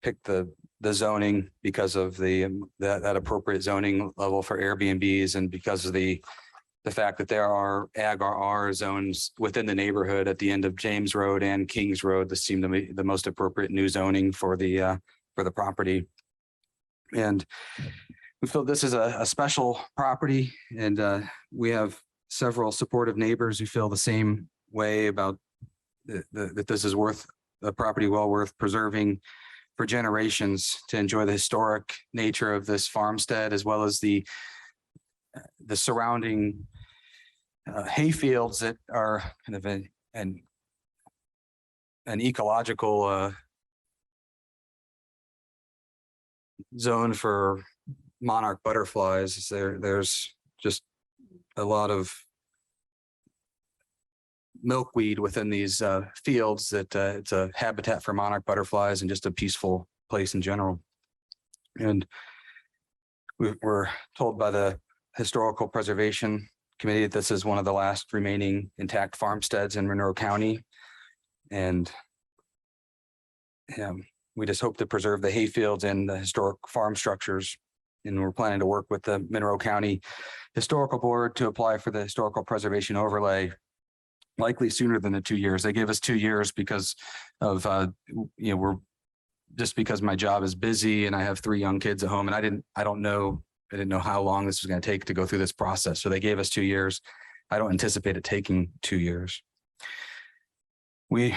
pick the zoning because of that appropriate zoning level for Airbnbs, and because of the fact that there are Ag-RR zones within the neighborhood at the end of James Road and Kings Road. This seemed to be the most appropriate new zoning for the property. And we feel this is a special property, and we have several supportive neighbors who feel the same way about that this is a property well worth preserving for generations, to enjoy the historic nature of this farmstead, as well as the surrounding hay fields that are kind of an ecological zone for monarch butterflies. There's just a lot of milkweed within these fields that it's a habitat for monarch butterflies and just a peaceful place in general. And We were told by the Historical Preservation Committee that this is one of the last remaining intact farmsteads in Monroe County. And we just hope to preserve the hayfields and the historic farm structures. And we're planning to work with the Monroe County Historical Board to apply for the historical preservation overlay, likely sooner than the 2 years. They gave us 2 years because of, just because my job is busy and I have 3 young kids at home, and I didn't know how long this was going to take to go through this process. So they gave us 2 years. I don't anticipate it taking 2 years. We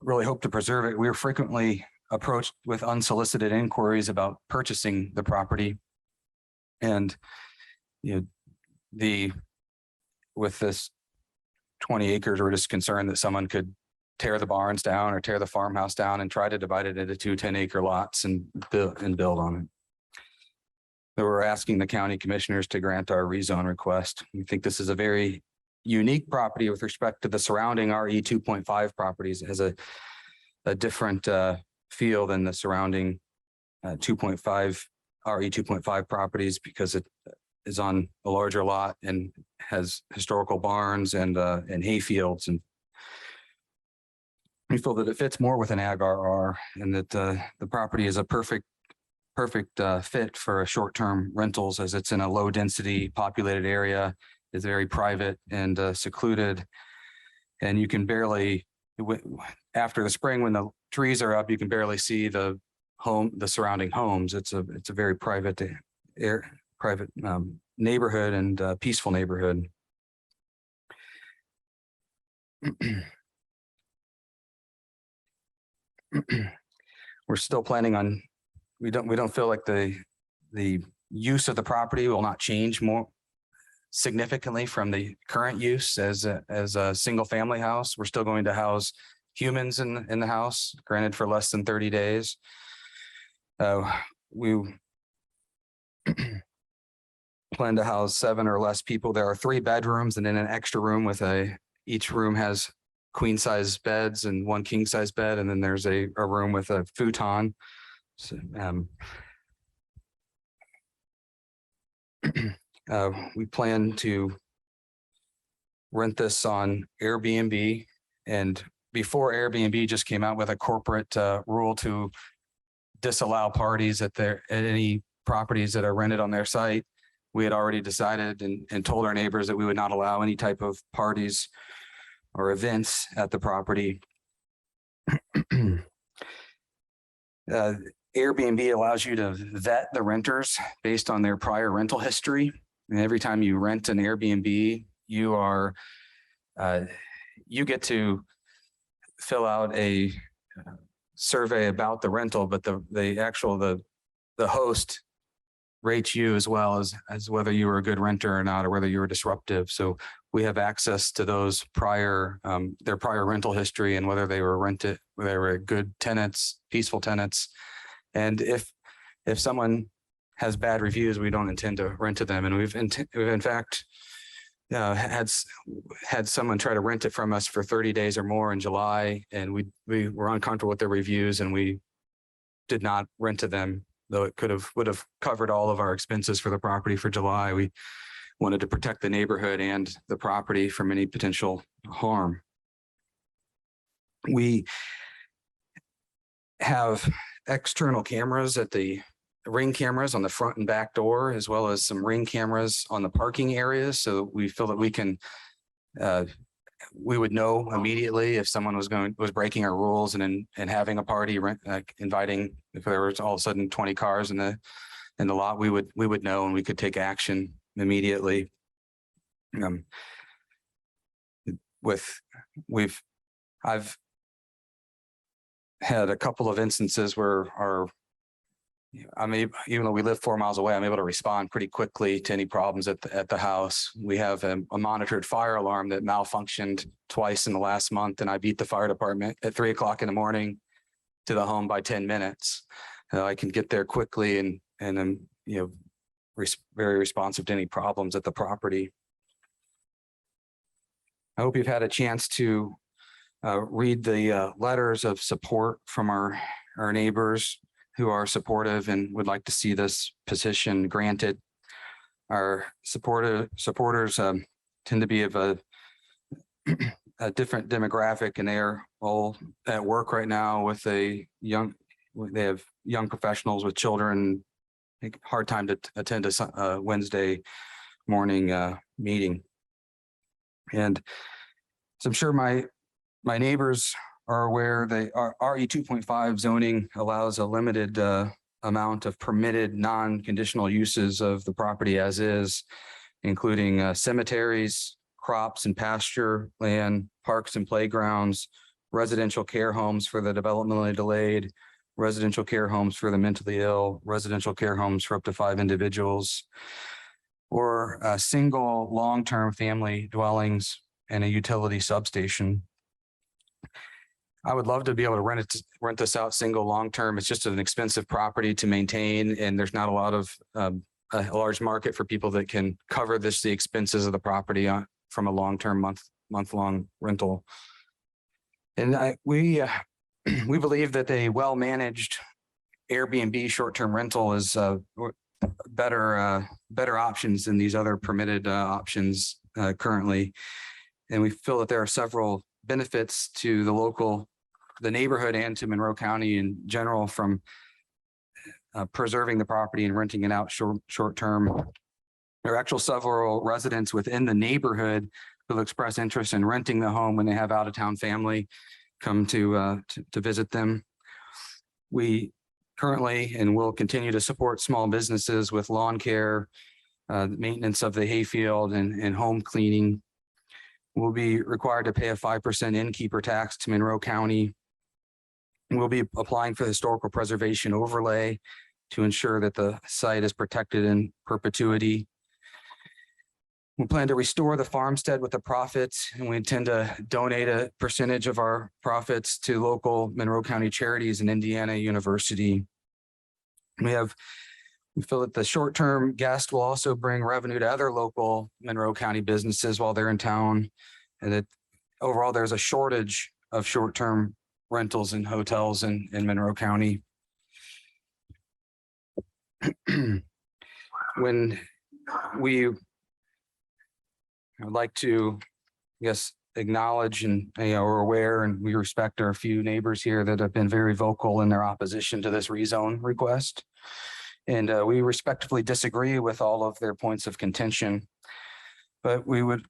really hope to preserve it. We are frequently approached with unsolicited inquiries about purchasing the property. And, with this 20 acres, we're just concerned that someone could tear the barns down or tear the farmhouse down and try to divide it into 2 10-acre lots and build on it. So we're asking the county commissioners to grant our rezone request. We think this is a very unique property with respect to the surrounding RE 2.5 properties. It has a different feel than the surrounding 2.5 RE 2.5 properties because it is on a larger lot and has historical barns and hay fields, and we feel that it fits more with an ag RR, and that the property is a perfect fit for short-term rentals, as it's in a low density populated area. It's very private and secluded, and you can barely, after the spring when the trees are up, you can barely see the surrounding homes. It's a very private neighborhood and peaceful neighborhood. We're still planning on, we don't feel like the use of the property will not change more significantly from the current use as a single family house. We're still going to house humans in the house, granted for less than 30 days. We plan to house 7 or less people. There are 3 bedrooms and then an extra room with each room has queen size beds and 1 king size bed. And then there's a room with a futon. So, we plan to rent this on Airbnb, and before Airbnb just came out with a corporate rule to disallow parties at any properties that are rented on their site, we had already decided and told our neighbors that we would not allow any type of parties or events at the property. Airbnb allows you to vet the renters based on their prior rental history. And every time you rent an Airbnb, you get to fill out a survey about the rental, but the host rates you as well as whether you were a good renter or not, or whether you were disruptive. So we have access to those their prior rental history and whether they were good tenants, peaceful tenants. And if someone has bad reviews, we don't intend to rent to them. And we've in fact had someone try to rent it from us for 30 days or more in July, and we were uncomfortable with their reviews, and we did not rent to them, though it would have covered all of our expenses for the property for July. We wanted to protect the neighborhood and the property from any potential harm. We have external cameras ring cameras on the front and back door, as well as some ring cameras on the parking areas. So we feel that we would know immediately if someone was breaking our rules and having a party, inviting, if there was all of a sudden 20 cars in the lot, we would know, and we could take action immediately. I've had a couple of instances where even though we live 4 miles away, I'm able to respond pretty quickly to any problems at the house. We have a monitored fire alarm that malfunctioned twice in the last month, and I beat the fire department at 3 o'clock in the morning to the home by 10 minutes. I can get there quickly and I'm very responsive to any problems at the property. I hope you've had a chance to read the letters of support from our neighbors. who are supportive and would like to see this petition granted. Our supporters tend to be of a different demographic, and they are all at work right now with they have young professionals with children. Hard time to attend a Wednesday morning meeting. And so I'm sure my neighbors are aware they are RE 2.5 zoning allows a limited amount of permitted non-conditional uses of the property as is, including cemeteries, crops and pasture land, parks and playgrounds, residential care homes for the developmentally delayed, residential care homes for the mentally ill, residential care homes for up to 5 individuals, or single long-term family dwellings and a utility substation. I would love to be able to rent this out single long-term. It's just an expensive property to maintain, and there's not a lot of a large market for people that can cover the expenses of the property from a long-term month-long rental. And we believe that a well-managed Airbnb short-term rental is better options than these other permitted options currently. And we feel that there are several benefits to the neighborhood and to Monroe County in general from preserving the property and renting it out short-term. There are actually several residents within the neighborhood who will express interest in renting the home when they have out-of-town family come to visit them. We currently and will continue to support small businesses with lawn care, maintenance of the hayfield and home cleaning. We'll be required to pay a 5% innkeeper tax to Monroe County. We'll be applying for the historical preservation overlay to ensure that the site is protected in perpetuity. We plan to restore the farmstead with the profits, and we intend to donate a percentage of our profits to local Monroe County charities and Indiana University. We feel that the short-term guest will also bring revenue to other local Monroe County businesses while they're in town, and that overall there's a shortage of short-term rentals and hotels in Monroe County. When I would like to, I guess, acknowledge and are aware, and we respect our few neighbors here that have been very vocal in their opposition to this rezone request. And we respectfully disagree with all of their points of contention. But we would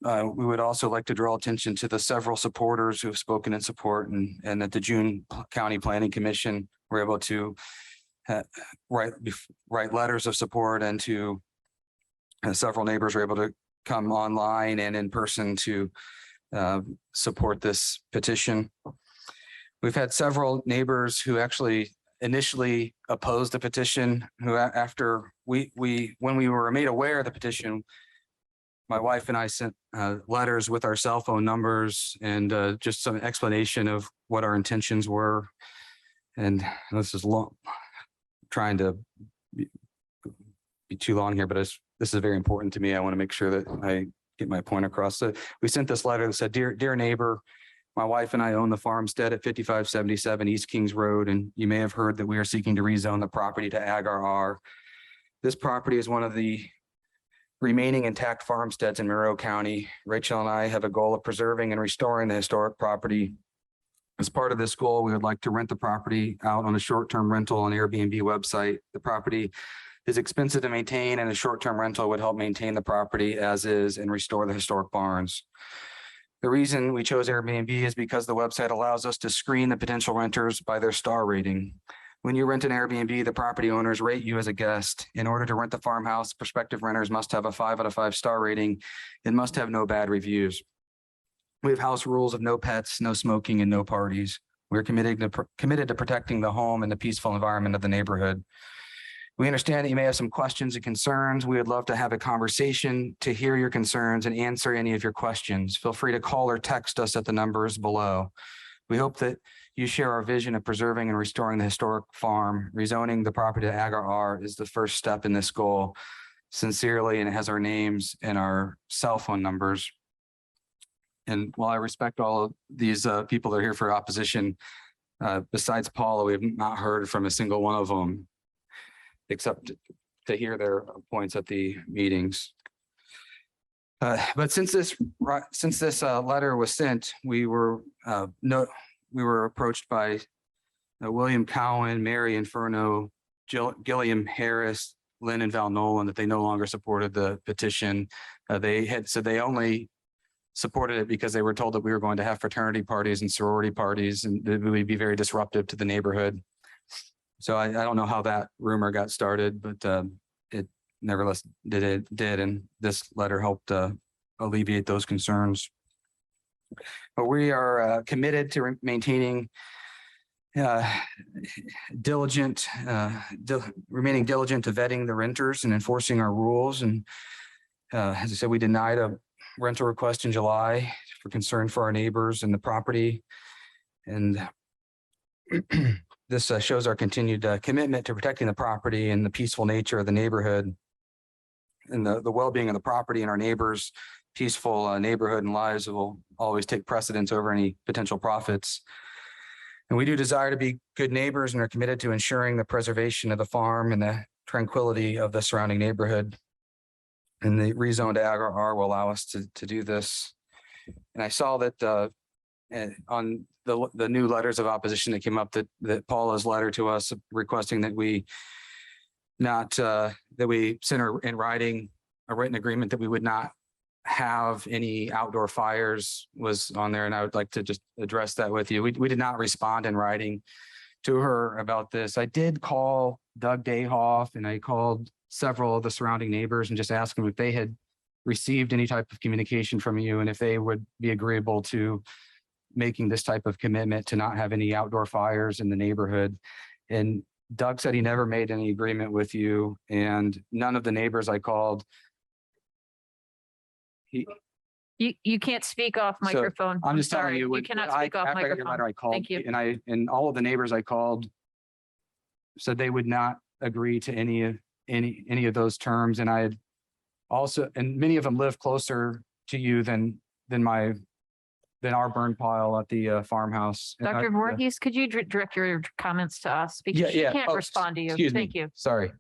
also like to draw attention to the several supporters who have spoken in support, and that the June County Planning Commission were able to write letters of support, and to several neighbors were able to come online and in person to support this petition. We've had several neighbors who actually initially opposed the petition, who after when we were made aware of the petition, my wife and I sent letters with our cell phone numbers and just some explanation of what our intentions were. And this is long, trying to be too long here, but this is very important to me. I want to make sure that I get my point across. So we sent this letter that said, dear neighbor, my wife and I own the farmstead at 5577 East Kings Road, and you may have heard that we are seeking to rezone the property to Ag RR. This property is one of the remaining intact farmsteads in Monroe County. Rachel and I have a goal of preserving and restoring the historic property. As part of this goal, we would like to rent the property out on a short-term rental on Airbnb website. The property is expensive to maintain, and a short-term rental would help maintain the property as is and restore the historic barns. The reason we chose Airbnb is because the website allows us to screen the potential renters by their star rating. When you rent an Airbnb, the property owners rate you as a guest. In order to rent the farmhouse, prospective renters must have a 5 out of 5 star rating and must have no bad reviews. We have house rules of no pets, no smoking, and no parties. We're committed to protecting the home and the peaceful environment of the neighborhood. We understand that you may have some questions and concerns. We would love to have a conversation to hear your concerns and answer any of your questions. Feel free to call or text us at the numbers below. We hope that you share our vision of preserving and restoring the historic farm. Rezoning the property to Ag RR is the first step in this goal. Sincerely, and it has our names and our cell phone numbers. And while I respect all of these people that are here for opposition, Besides Paula, we have not heard from a single one of them, except to hear their points at the meetings. But since this letter was sent, we were approached by William Cowan, Mary Inferno, Gilliam Harris, Lynn and Val Nolan, that they no longer supported the petition. They had said they only supported it because they were told that we were going to have fraternity parties and sorority parties, and it would be very disruptive to the neighborhood. So I don't know how that rumor got started, but it nevertheless did, and this letter helped alleviate those concerns. But we are committed to maintaining remaining diligent to vetting the renters and enforcing our rules. And as I said, we denied a rental request in July for concern for our neighbors and the property. And this shows our continued commitment to protecting the property and the peaceful nature of the neighborhood and the well-being of the property and our neighbors. Peaceful neighborhood and lives will always take precedence over any potential profits. And we do desire to be good neighbors and are committed to ensuring the preservation of the farm and the tranquility of the surrounding neighborhood. And the rezoned Ag RR will allow us to do this. And I saw that on the new letters of opposition that came up, that Paula's letter to us requesting that we that we send her in writing a written agreement that we would not have any outdoor fires was on there. And I would like to just address that with you. We did not respond in writing to her about this. I did call Doug Dayhoff and I called several of the surrounding neighbors and just asked them if they had received any type of communication from you and if they would be agreeable to making this type of commitment to not have any outdoor fires in the neighborhood. And Doug said he never made any agreement with you, and none of the neighbors I called. You can't speak off microphone. I'm just telling sorry. you. You cannot speak off after I got your microphone. letter, I called, Thank you. and all of the neighbors I called said they would not agree to any of those terms. And I had also, and many of them live closer to you than our burn pile at the farmhouse. And Dr. Voorhees, could you direct your comments to us? Because she can't Oh, respond to you. excuse me. Thank you. Sorry.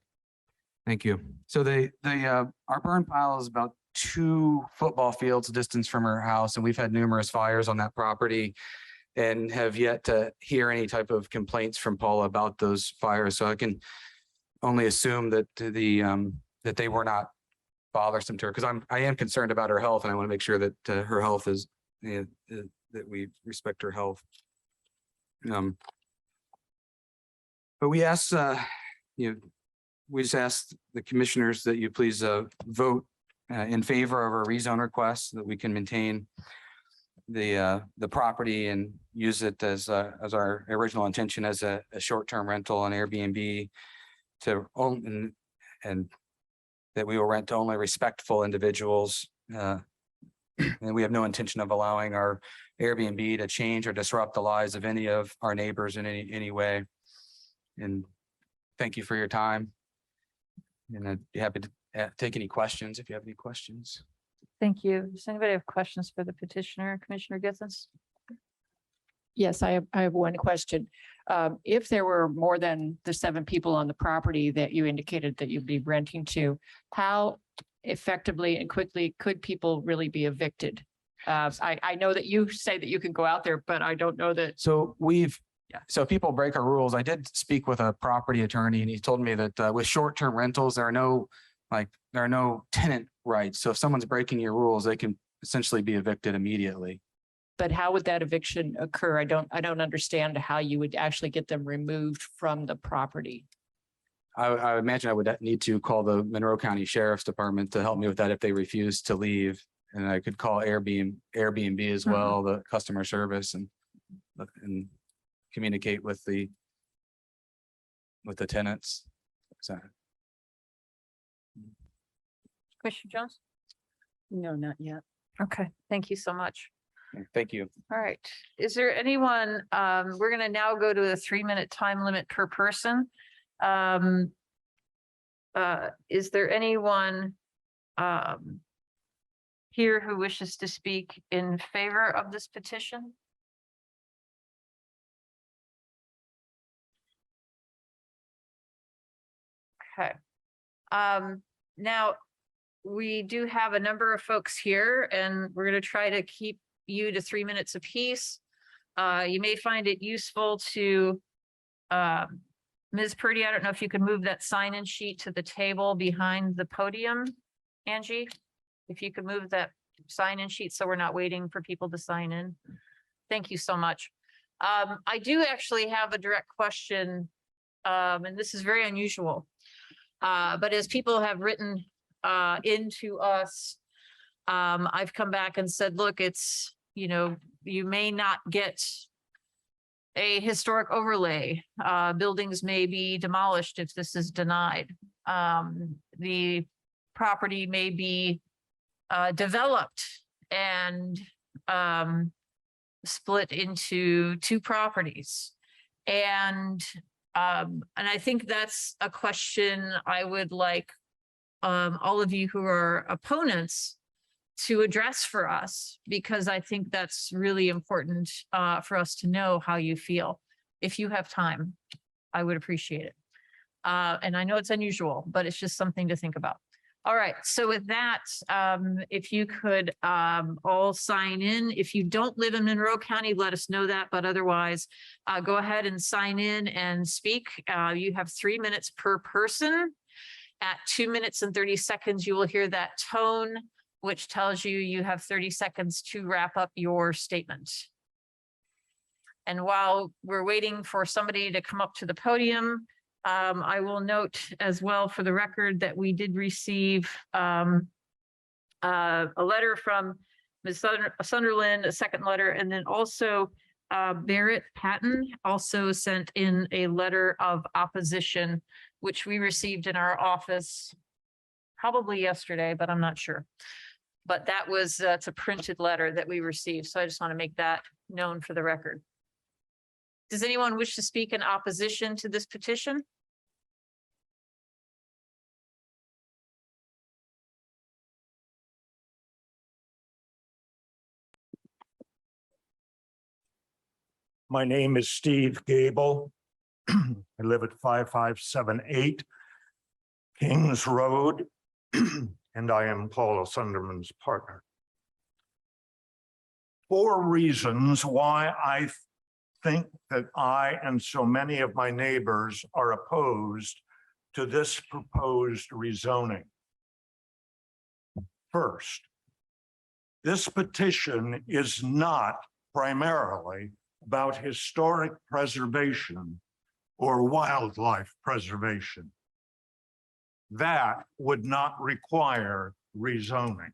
Thank you. So our burn pile is about 2 football fields distance from our house, and we've had numerous fires on that property and have yet to hear any type of complaints from Paula about those fires. So I can only assume that that they were not bothersome to her, because I am concerned about her health, and I want to make sure that her health is that we respect her health. But we ask, we just ask the commissioners that you please vote in favor of our rezone request, so that we can maintain the property and use it as our original intention as a short-term rental on Airbnb to own, and that we will rent to only respectful individuals. And we have no intention of allowing our Airbnb to change or disrupt the lives of any of our neighbors in any way. And thank you for your time. And I'd be happy to take any questions if you have any questions. Thank you. Does anybody have questions for the petitioner, Commissioner Githens? Yes, I have one question. If there were more than the 7 people on the property that you indicated that you'd be renting to, how effectively and quickly could people really be evicted? I know that you say that you can go out there, but I don't know that. So so people break our rules. I did speak with a property attorney, and he told me that with short-term rentals, there are no tenant rights. So if someone's breaking your rules, they can essentially be evicted immediately. But how would that eviction occur? I don't understand how you would actually get them removed from the property. I imagine I would need to call the Monroe County Sheriff's Department to help me with that if they refuse to leave. And I could call Airbnb as well, the customer service, and communicate with the tenants. So. Commissioner Jones? No, not yet. Okay, thank you so much. Thank you. All right. Is there anyone, we're going to now go to a 3-minute time limit per person. Is there anyone here who wishes to speak in favor of this petition? Okay. Now, we do have a number of folks here and we're going to try to keep you to 3 minutes apiece. You may find it useful to, Ms. Purdy, I don't know if you could move that sign-in sheet to the table behind the podium, Angie? If you could move that sign-in sheet so we're not waiting for people to sign in. Thank you so much. I do actually have a direct question, and this is very unusual. But as people have written into us, I've come back and said, look, it's, you know, you may not get a historic overlay. Buildings may be demolished if this is denied. The property may be developed and split into 2 properties. And I think that's a question I would like all of you who are opponents to address for us, because I think that's really important for us to know how you feel. If you have time, I would appreciate it. And I know it's unusual, but it's just something to think about. All right, so with that, if you could all sign in. If you don't live in Monroe County, let us know that, but otherwise, go ahead and sign in and speak. You have 3 minutes per person. At 2 minutes and 30 seconds, you will hear that tone, which tells you you have 30 seconds to wrap up your statement. And while we're waiting for somebody to come up to the podium, I will note as well for the record that we did receive a letter from Ms. Sunderland, a second letter, and then also Barrett Patton also sent in a letter of opposition, which we received in our office probably yesterday, but I'm not sure. But that was, it's a printed letter that we received. So I just want to make that known for the record. Does anyone wish to speak in opposition to this petition? My name is Steve Gable. I live at 5578 Kings Road, and I am Paula Sunderman's partner. 4 reasons why I think that I and so many of my neighbors are opposed to this proposed rezoning. First, this petition is not primarily about historic preservation or wildlife preservation. That would not require rezoning.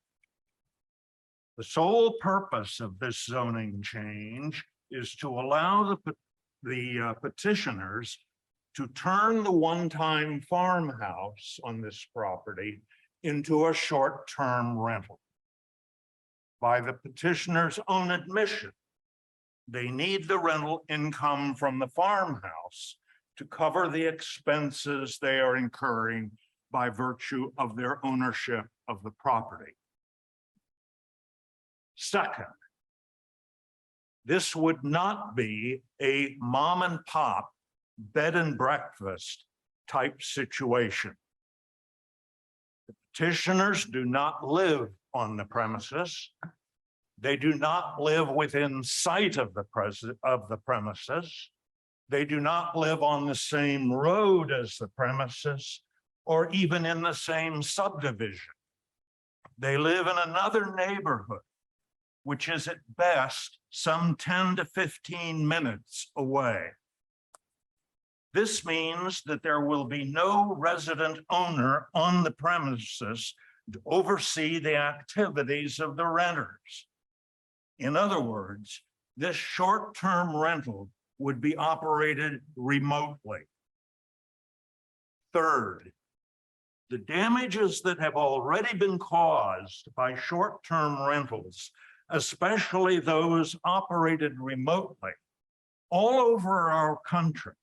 The sole purpose of this zoning change is to allow the petitioners to turn the one-time farmhouse on this property into a short-term rental. By the petitioner's own admission, they need the rental income from the farmhouse to cover the expenses they are incurring by virtue of their ownership of the property. Second, this would not be a mom and pop bed and breakfast type situation. The petitioners do not live on the premises. They do not live within sight of the premises. They do not live on the same road as the premises or even in the same subdivision. They live in another neighborhood, which is at best some 10 to 15 minutes away. This means that there will be no resident owner on the premises to oversee the activities of the renters. In other words, this short-term rental would be operated remotely. Third, the damages that have already been caused by short-term rentals, especially those operated remotely all over our country,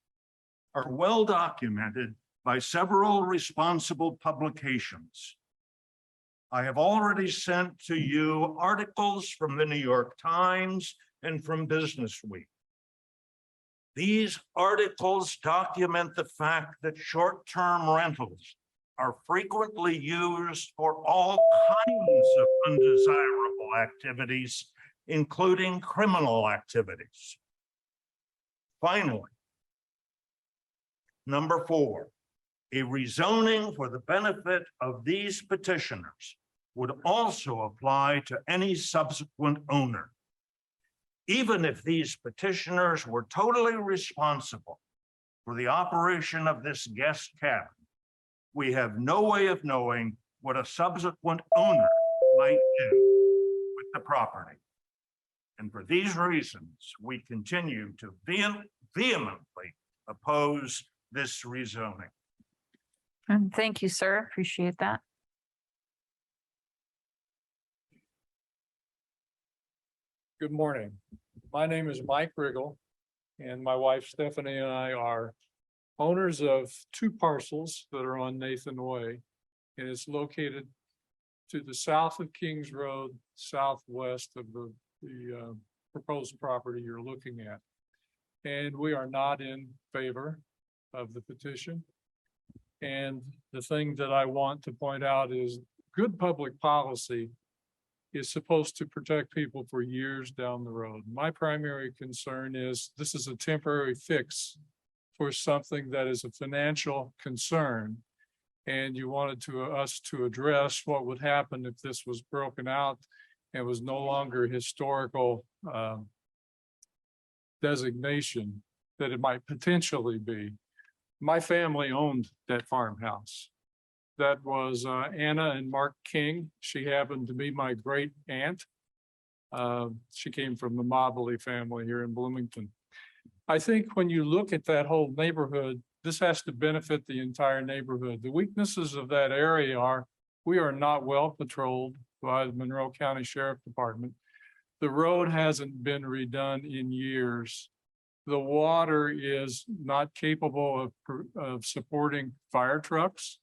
are well documented by several responsible publications. I have already sent to you articles from the New York Times and from Business Week. These articles document the fact that short-term rentals are frequently used for all kinds of undesirable activities, including criminal activities. Finally, number 4, a rezoning for the benefit of these petitioners would also apply to any subsequent owner. Even if these petitioners were totally responsible for the operation of this guest cabin, we have no way of knowing what a subsequent owner might do with the property. And for these reasons, we continue to vehemently oppose this rezoning. And thank you, sir. Appreciate that. Good morning. My name is Mike Riggle, and my wife Stephanie and I are owners of 2 parcels that are on Nathan Way. And it's located to the south of Kings Road, southwest of the proposed property you're looking at. And we are not in favor of the petition. And the thing that I want to point out is good public policy is supposed to protect people for years down the road. My primary concern is this is a temporary fix for something that is a financial concern. And you wanted us to address what would happen if this was broken out and was no longer historical designation that it might potentially be. My family owned that farmhouse. That was Anna and Mark King. She happened to be my great aunt. She came from the Mobley family here in Bloomington. I think when you look at that whole neighborhood, this has to benefit the entire neighborhood. The weaknesses of that area are we are not well patrolled by the Monroe County Sheriff Department. The road hasn't been redone in years. The water is not capable of supporting fire trucks.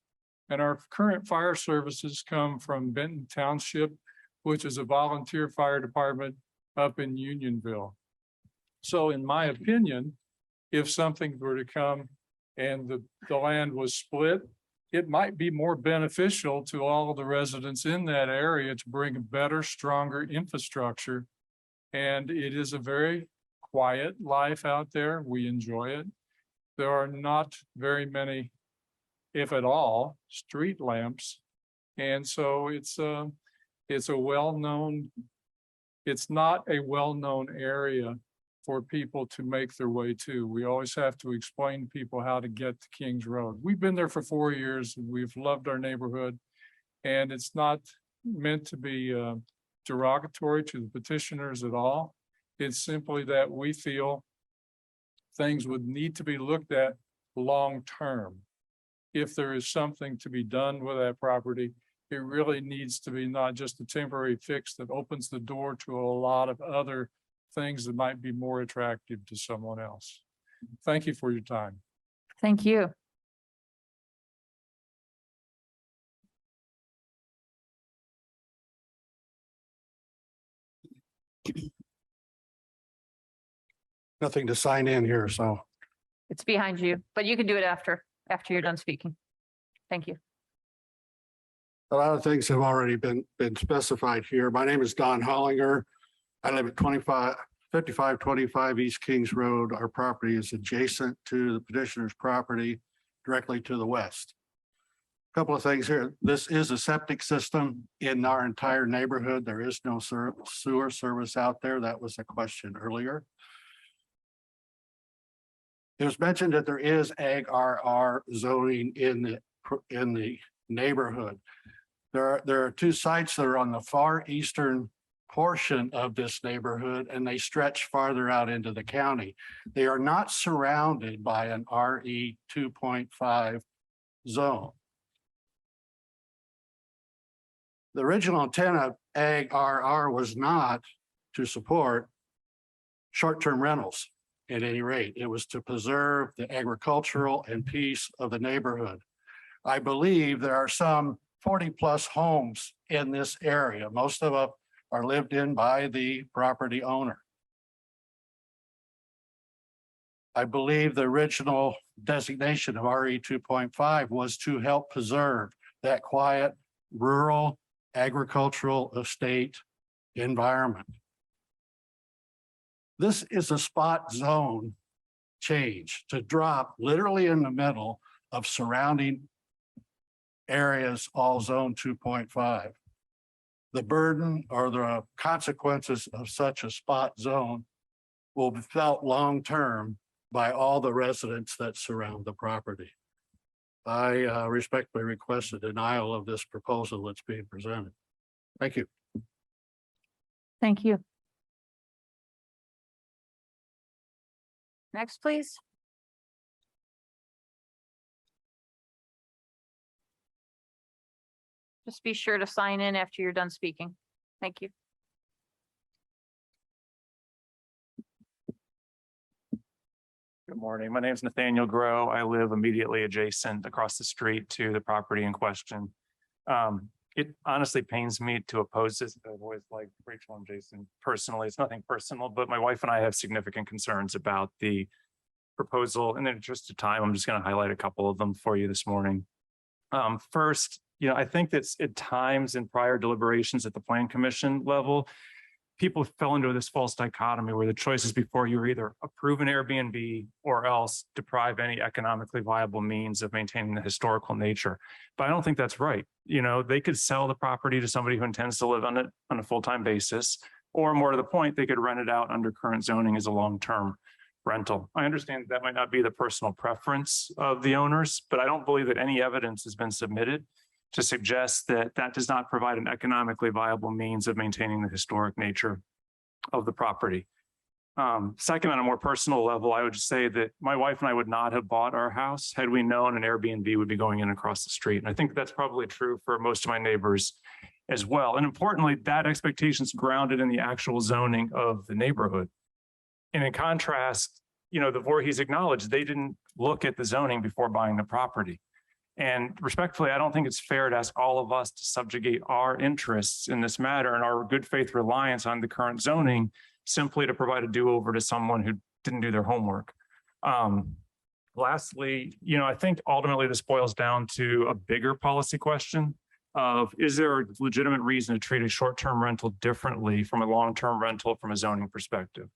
And our current fire services come from Benton Township, which is a volunteer fire department up in Unionville. So in my opinion, if something were to come and the land was split, it might be more beneficial to all of the residents in that area to bring a better, stronger infrastructure. And it is a very quiet life out there. We enjoy it. There are not very many, if at all, street lamps. And so it's a well-known, it's not a well-known area for people to make their way to. We always have to explain to people how to get to Kings Road. We've been there for 4 years and we've loved our neighborhood. And it's not meant to be derogatory to the petitioners at all. It's simply that we feel things would need to be looked at long-term. If there is something to be done with that property, it really needs to be not just a temporary fix that opens the door to a lot of other things that might be more attractive to someone else. Thank you for your time. Thank you. Nothing to sign in here, so. It's behind you, but you can do it after you're done speaking. Thank you. A lot of things have already been specified here. My name is Don Hollinger. I live at 5525 East Kings Road. Our property is adjacent to the petitioner's property directly to the west. A couple of things here. This is a septic system in our entire neighborhood. There is no sewer service out there. That was a question earlier. It was mentioned that there is ag RR zoning in the neighborhood. There are 2 sites that are on the far eastern portion of this neighborhood, and they stretch farther out into the county. They are not surrounded by an RE 2.5 zone. The original intent of ag RR was not to support short-term rentals at any rate. It was to preserve the agricultural and peace of the neighborhood. I believe there are some 40+ homes in this area. Most of them are lived in by the property owner. I believe the original designation of RE 2.5 was to help preserve that quiet rural agricultural estate environment. This is a spot zone change to drop literally in the middle of surrounding areas, all zone 2.5. The burden or the consequences of such a spot zone will be felt long-term by all the residents that surround the property. I respectfully request a denial of this proposal that's being presented. Thank you. Thank you. Next, please. Just be sure to sign in after you're done speaking. Thank you. Good morning. My name is Nathaniel Grow. I live immediately adjacent across the street to the property in question. It honestly pains me to oppose this. I've always liked Rachel and Jason personally. It's nothing personal, but my wife and I have significant concerns about the proposal. In the interest of time, I'm just going to highlight a couple of them for you this morning. First, I think that at times in prior deliberations at the Plan Commission level, people fell into this false dichotomy where the choices before you are either approve an Airbnb or else deprive any economically viable means of maintaining the historical nature. But I don't think that's right. They could sell the property to somebody who intends to live on it on a full-time basis, or more to the point, they could rent it out under current zoning as a long-term rental. I understand that might not be the personal preference of the owners, but I don't believe that any evidence has been submitted to suggest that that does not provide an economically viable means of maintaining the historic nature of the property. Second, on a more personal level, I would just say that my wife and I would not have bought our house had we known an Airbnb would be going in across the street. And I think that's probably true for most of my neighbors as well. And importantly, that expectation is grounded in the actual zoning of the neighborhood. And in contrast, the Voorhees acknowledged they didn't look at the zoning before buying the property. And respectfully, I don't think it's fair to ask all of us to subjugate our interests in this matter and our good faith reliance on the current zoning simply to provide a do-over to someone who didn't do their homework. Lastly, I think ultimately this boils down to a bigger policy question of, is there a legitimate reason to treat a short-term rental differently from a long-term rental from a zoning perspective,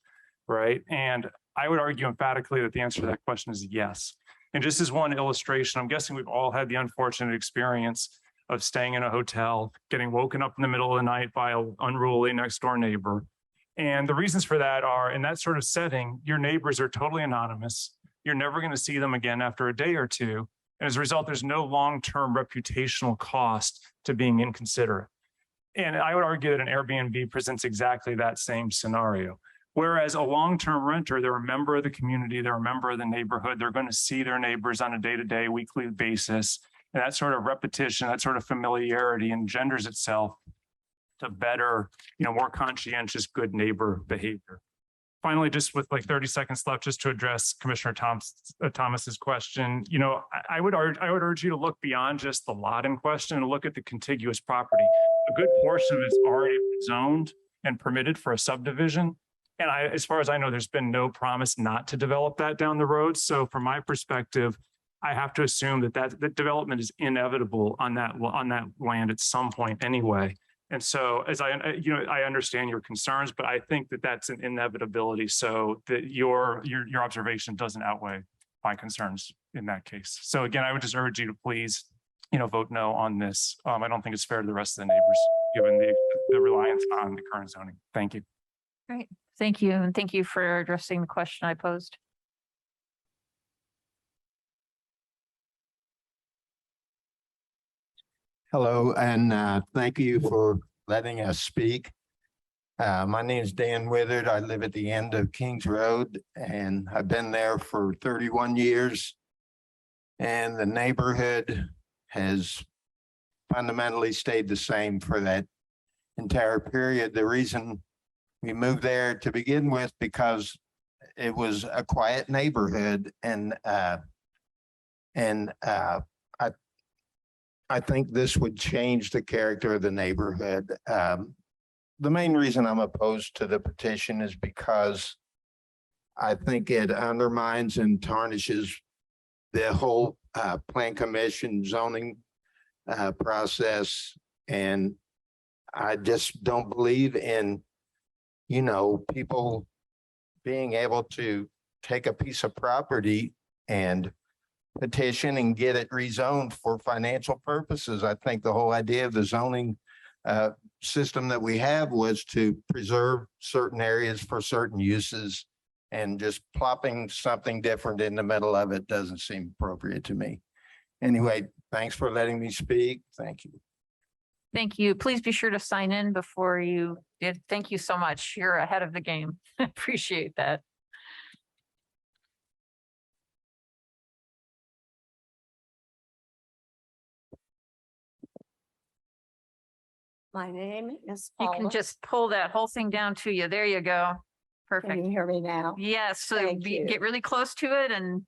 right? And I would argue emphatically that the answer to that question is yes. And just as one illustration, I'm guessing we've all had the unfortunate experience of staying in a hotel, getting woken up in the middle of the night by an unruly next door neighbor. And the reasons for that are, in that sort of setting, your neighbors are totally anonymous. You're never going to see them again after a day or two. And as a result, there's no long-term reputational cost to being inconsiderate. And I would argue that an Airbnb presents exactly that same scenario. Whereas a long-term renter, they're a member of the community, they're a member of the neighborhood, they're going to see their neighbors on a day-to-day, weekly basis. And that sort of repetition, that sort of familiarity engenders itself to better, more conscientious, good neighbor behavior. Finally, just with like 30 seconds left, just to address Commissioner Thomas's question, I would urge you to look beyond just the lot in question and look at the contiguous property. A good portion of it's already zoned and permitted for a subdivision. And as far as I know, there's been no promise not to develop that down the road. So from my perspective, I have to assume that development is inevitable on that land at some point anyway. And so as I understand your concerns, but I think that that's an inevitability. So that your observation doesn't outweigh my concerns in that case. So again, I would just urge you to please, vote no on this. I don't think it's fair to the rest of the neighbors, given the reliance on the current zoning. Thank you. Great. Thank you. And thank you for addressing the question I posed. Hello, and thank you for letting us speak. My name is Dan Withered. I live at the end of Kings Road, and I've been there for 31 years. And the neighborhood has fundamentally stayed the same for that entire period. The reason we moved there to begin with, because it was a quiet neighborhood, and I think this would change the character of the neighborhood. The main reason I'm opposed to the petition is because I think it undermines and tarnishes the whole plan commission zoning process. And I just don't believe in, people being able to take a piece of property and petition and get it rezoned for financial purposes. I think the whole idea of the zoning system that we have was to preserve certain areas for certain uses, and just plopping something different in the middle of it doesn't seem appropriate to me. Anyway, thanks for letting me speak. Thank you. Thank you. Please be sure to sign in before you did. Thank you so much. You're ahead of the game. Appreciate that. My name is You can Paula. just pull that whole thing down to you. There you go. Can Perfect. you hear me now? Yes, so Thank you. get really close to it and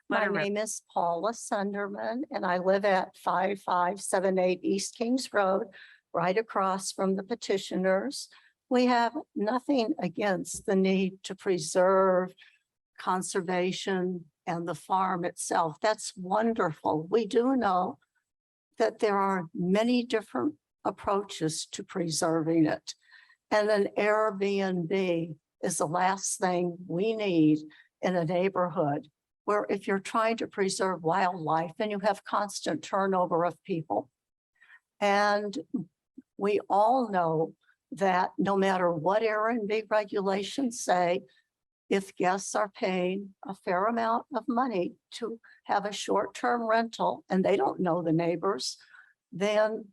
let My it rip. name is Paula Sunderman, and I live at 5578 East Kings Road, right across from the petitioners. We have nothing against the need to preserve conservation and the farm itself. That's wonderful. We do know that there are many different approaches to preserving it. And an Airbnb is the last thing we need in a neighborhood where, if you're trying to preserve wildlife, then you have constant turnover of people. And we all know that no matter what Airbnb regulations say, if guests are paying a fair amount of money to have a short-term rental and they don't know the neighbors, then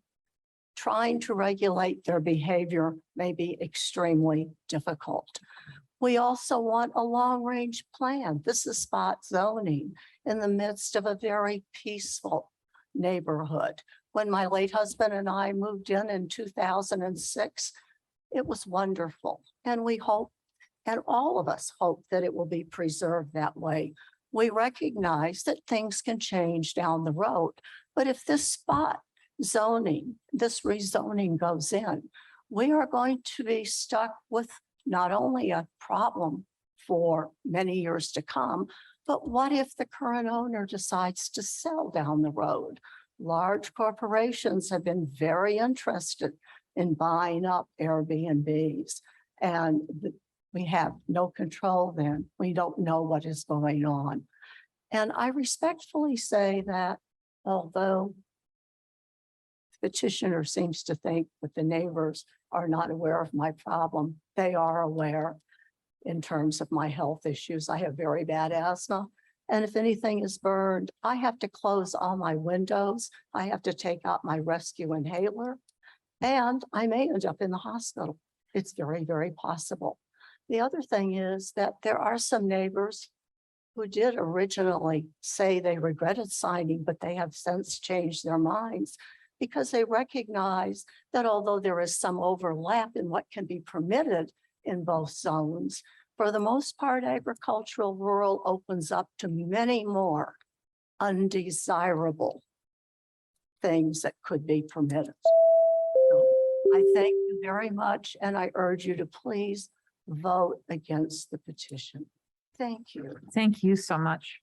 trying to regulate their behavior may be extremely difficult. We also want a long-range plan. This is spot zoning in the midst of a very peaceful neighborhood. When my late husband and I moved in 2006, it was wonderful. And we hope, and all of us hope, that it will be preserved that way. We recognize that things can change down the road, but if this spot zoning, this rezoning goes in, we are going to be stuck with not only a problem for many years to come, but what if the current owner decides to sell down the road? Large corporations have been very interested in buying up Airbnbs, and we have no control then. We don't know what is going on. And I respectfully say that although the petitioner seems to think that the neighbors are not aware of my problem, they are aware in terms of my health issues. I have very bad asthma. And if anything is burned, I have to close all my windows. I have to take out my rescue inhaler, and I may end up in the hospital. It's very, very possible. The other thing is that there are some neighbors who did originally say they regretted signing, but they have since changed their minds because they recognize that although there is some overlap in what can be permitted in both zones, for the most part, agricultural rural opens up to many more undesirable things that could be permitted. So I thank you very much, and I urge you to please vote against the petition. Thank you. Thank you so much.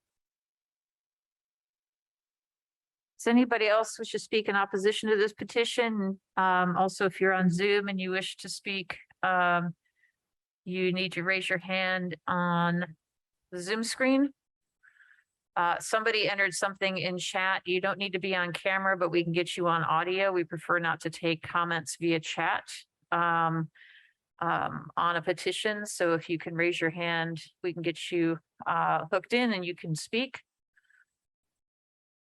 Does anybody else wish to speak in opposition to this petition? Also, if you're on Zoom and you wish to speak, you need to raise your hand on the Zoom screen. Somebody entered something in chat. You don't need to be on camera, but we can get you on audio. We prefer not to take comments via chat on a petition. So if you can raise your hand, we can get you hooked in and you can speak.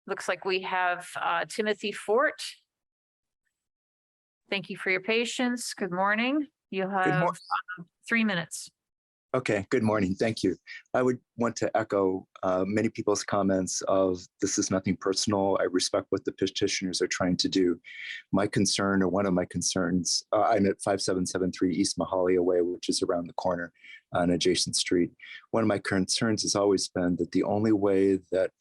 Looks like we have Timothy Fort. Thank you for your patience. Good morning. You have 3 minutes. Okay, good morning. Thank you. I would want to echo many people's comments of this is nothing personal. I respect what the petitioners are trying to do. My concern, or one of my concerns, I'm at 5773 East Mahalia Way, which is around the corner on an adjacent street. One of my concerns has always been that the only way that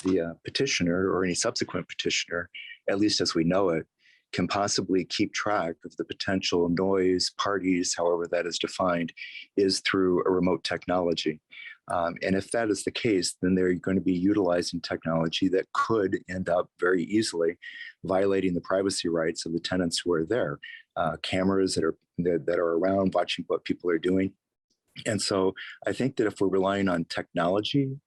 the petitioner or any subsequent petitioner, at least as we know it, can possibly keep track of the potential noise, parties, however that is defined, is through a remote technology. And if that is the case, then they're going to be utilizing technology that could end up very easily violating the privacy rights of the tenants who are there. Cameras that are around watching what people are doing. And so I think that if we're relying on technology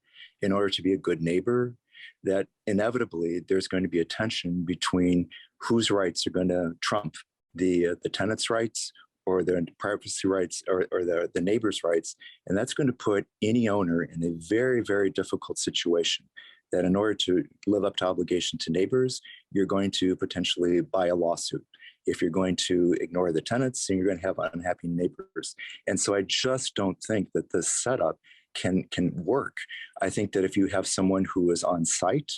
in order to be a good neighbor, that inevitably there's going to be a tension between whose rights are going to trump the tenant's rights or their privacy rights or the neighbor's rights. And that's going to put any owner in a very, very difficult situation that in order to live up to obligation to neighbors, you're going to potentially buy a lawsuit. If you're going to ignore the tenants, then you're going to have unhappy neighbors. And so I just don't think that this setup can work. I think that if you have someone who is on site,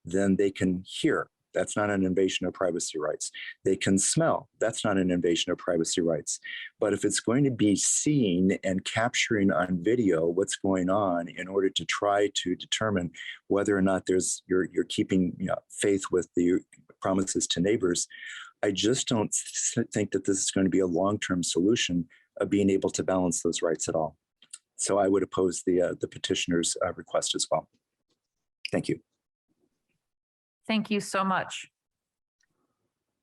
then they can hear. That's not an invasion of privacy rights. They can smell. That's not an invasion of privacy rights. But if it's going to be seen and capturing on video what's going on in order to try to determine whether or not you're keeping faith with the promises to neighbors, I just don't think that this is going to be a long-term solution of being able to balance those rights at all. So I would oppose the petitioner's request as well. Thank you. Thank you so much.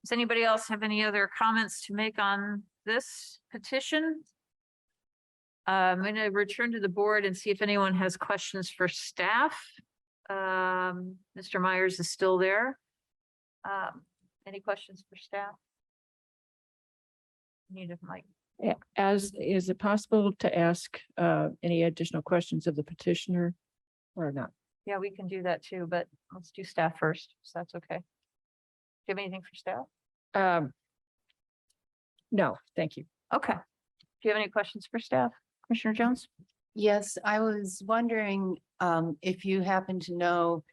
Does anybody else have any other comments to make on this petition? I'm going to return to the board and see if anyone has questions for staff. Mr. Myers is still there. Any questions for staff? Need a mic. Is it possible to ask any additional questions of the petitioner or not? Yeah, we can do that too, but let's do staff first, so that's okay. Do you have anything for staff? No, thank you. Okay. Do you have any questions for staff? Commissioner Jones? Yes, I was wondering if you happen to know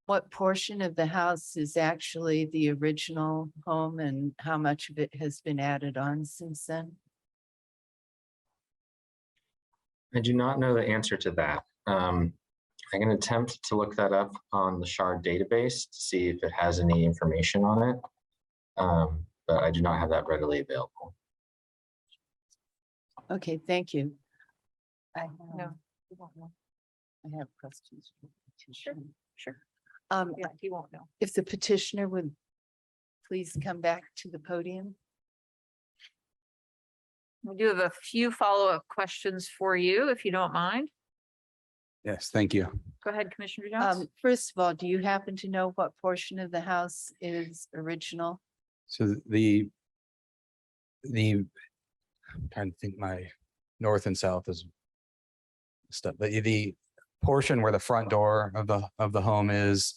what portion of the house is actually the original home and how much of it has been added on since then? I do not know the answer to that. I can attempt to look that up on the SHARD database to see if it has any information on it, but I do not have that readily available. Okay, thank you. I have questions. Sure. Yeah, he won't know. If the petitioner would please come back to the podium. We do have a few follow-up questions for you, if you don't mind. Yes, thank you. Go ahead, Commissioner Jones. First of all, do you happen to know what portion of the house is original? So the I'm trying to think, my north and south is stuff, but the portion where the front door of the home is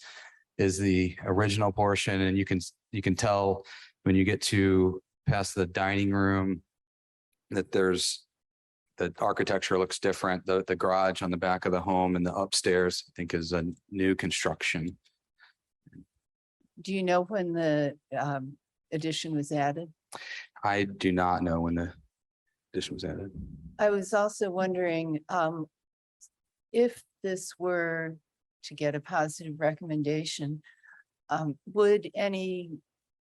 the original portion, and you can tell when you get to past the dining room that the architecture looks different. The garage on the back of the home and the upstairs, I think, is a new construction. Do you know when the addition was added? I do not know when the addition was added. I was also wondering if this were to get a positive recommendation, would any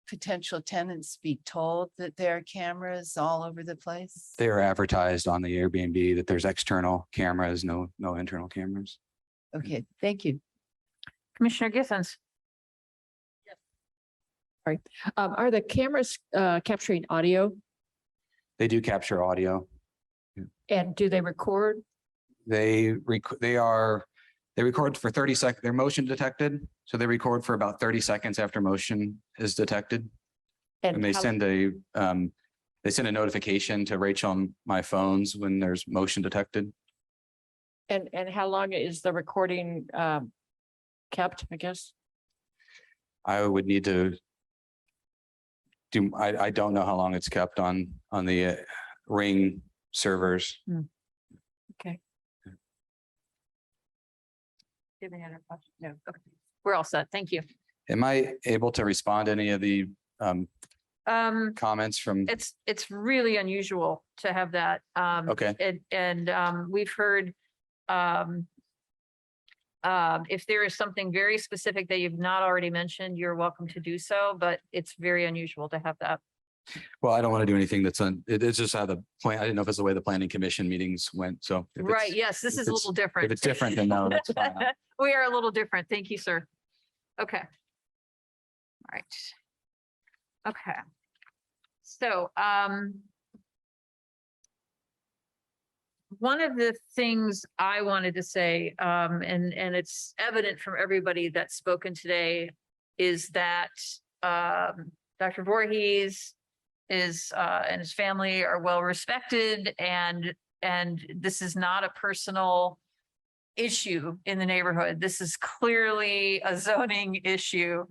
potential tenants be told that there are cameras all over the place? They are advertised on the Airbnb that there's external cameras, no internal cameras. Okay, thank you. Commissioner Githens. Sorry. Are the cameras capturing audio, They do capture audio. and do they record? They record for 30 seconds. They're motion detected. So they record for about 30 seconds after motion is detected. And they how- send a notification to Rachel on my phones when there's motion detected. And how long is the recording kept, I guess? I would need to I don't know how long it's kept on the Ring servers. Okay. Do you have any other questions? No. Okay. We're all set. Thank you. Am I able to respond to any of the comments from? It's really unusual to have that. Okay. And we've heard If there is something very specific that you've not already mentioned, you're welcome to do so, but it's very unusual to have that. Well, I don't want to do anything that's it's just how the plan, I didn't know if it's the way the planning commission meetings went, so. if Right, it's- yes, this if is a it's- little different. If it's different, then no, that's fine. We are a little different. Thank you, sir. Okay. All right. Okay. So, one of the things I wanted to say, and it's evident from everybody that's spoken today, is that, Dr. Voorhees is, and his family are well respected, and this is not a personal issue in the neighborhood. This is clearly a zoning issue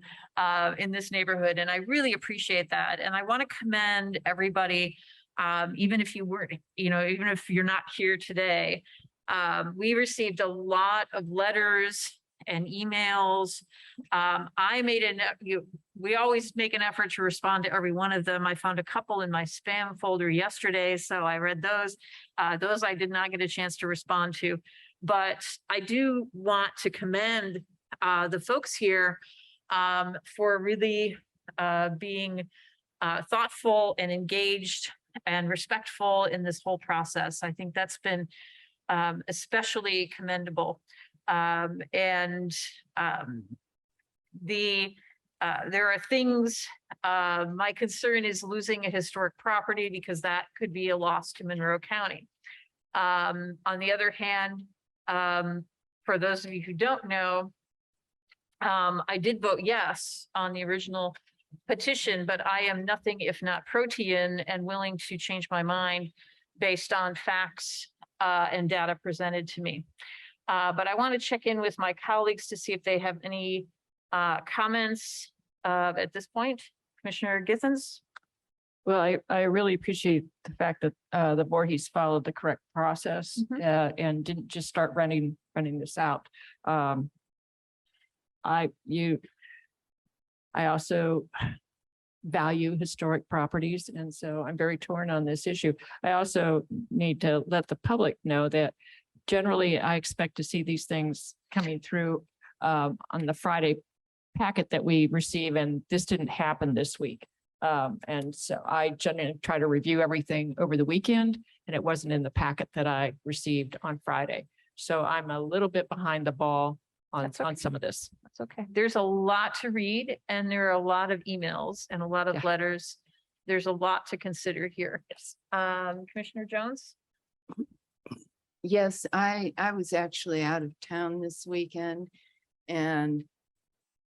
in this neighborhood, and I really appreciate that. And I want to commend everybody, even if you weren't, even if you're not here today. We received a lot of letters and emails. We always make an effort to respond to every one of them. I found a couple in my spam folder yesterday, so I read those. Those I did not get a chance to respond to, but I do want to commend the folks here for really being thoughtful and engaged and respectful in this whole process. I think that's been especially commendable. There are things, my concern is losing a historic property because that could be a loss to Monroe County. On the other hand, for those of you who don't know, I did vote yes on the original petition, but I am nothing if not protean and willing to change my mind based on facts and data presented to me. But I want to check in with my colleagues to see if they have any comments at this point. Commissioner Githens? Well, I really appreciate the fact that the Voorhees followed the correct process and didn't just start running this out. I also value historic properties, and so I'm very torn on this issue. I also need to let the public know that generally I expect to see these things coming through on the Friday packet that we receive, and this didn't happen this week. And so I generally try to review everything over the weekend, and it wasn't in the packet that I received on Friday. So I'm a little bit behind the ball on some of this. That's okay. There's a lot to read, and there are a lot of emails and a lot of letters. There's a lot to consider here. Commissioner Jones? Yes, I was actually out of town this weekend and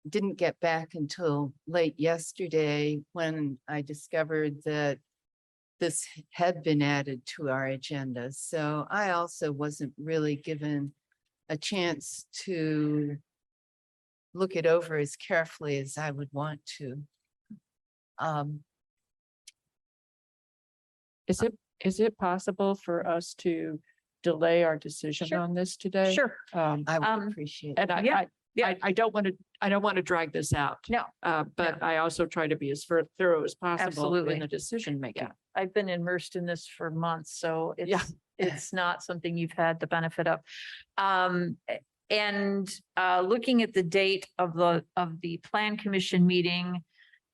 didn't get back until late yesterday when I discovered that this had been added to our agenda. So I also wasn't really given a chance to look it over as carefully as I would want to. Is it possible for us to delay our decision on this today? Sure. I would appreciate it. And I don't want to drag this out. No. But I also try to be as thorough as possible Absolutely. in the decision making. I've been immersed in this for months, so it's not something you've had the benefit of. Looking at the date of the Plan Commission meeting,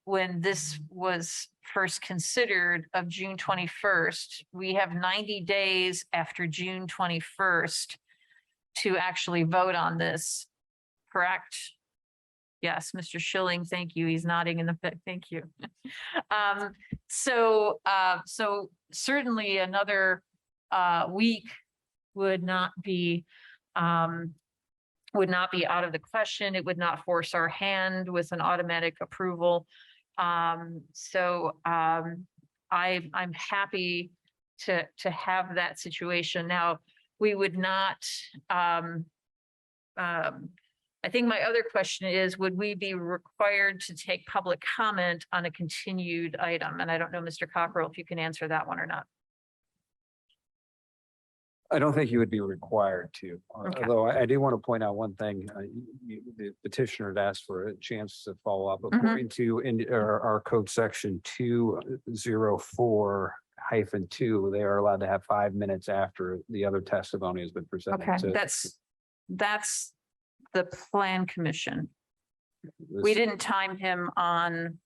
when this was first considered of June 21st, we have 90 days after June 21st to actually vote on this, correct? Yes, Mr. Schilling, thank you. He's nodding in the, thank you. So certainly another week would not be out of the question. It would not force our hand with an automatic approval. I'm happy to have that situation. Now, we would not, I think my other question is, would we be required to take public comment on a continued item? And I don't know, Mr. Cockrell, if you can answer that one or not. I don't think you would be required to, although I do want to point out one thing. The petitioner had asked for a chance to follow up. According to our code section 204-2, they are allowed to have 5 minutes after the other testimony has been presented. Okay, that's the Plan Commission. We didn't time him on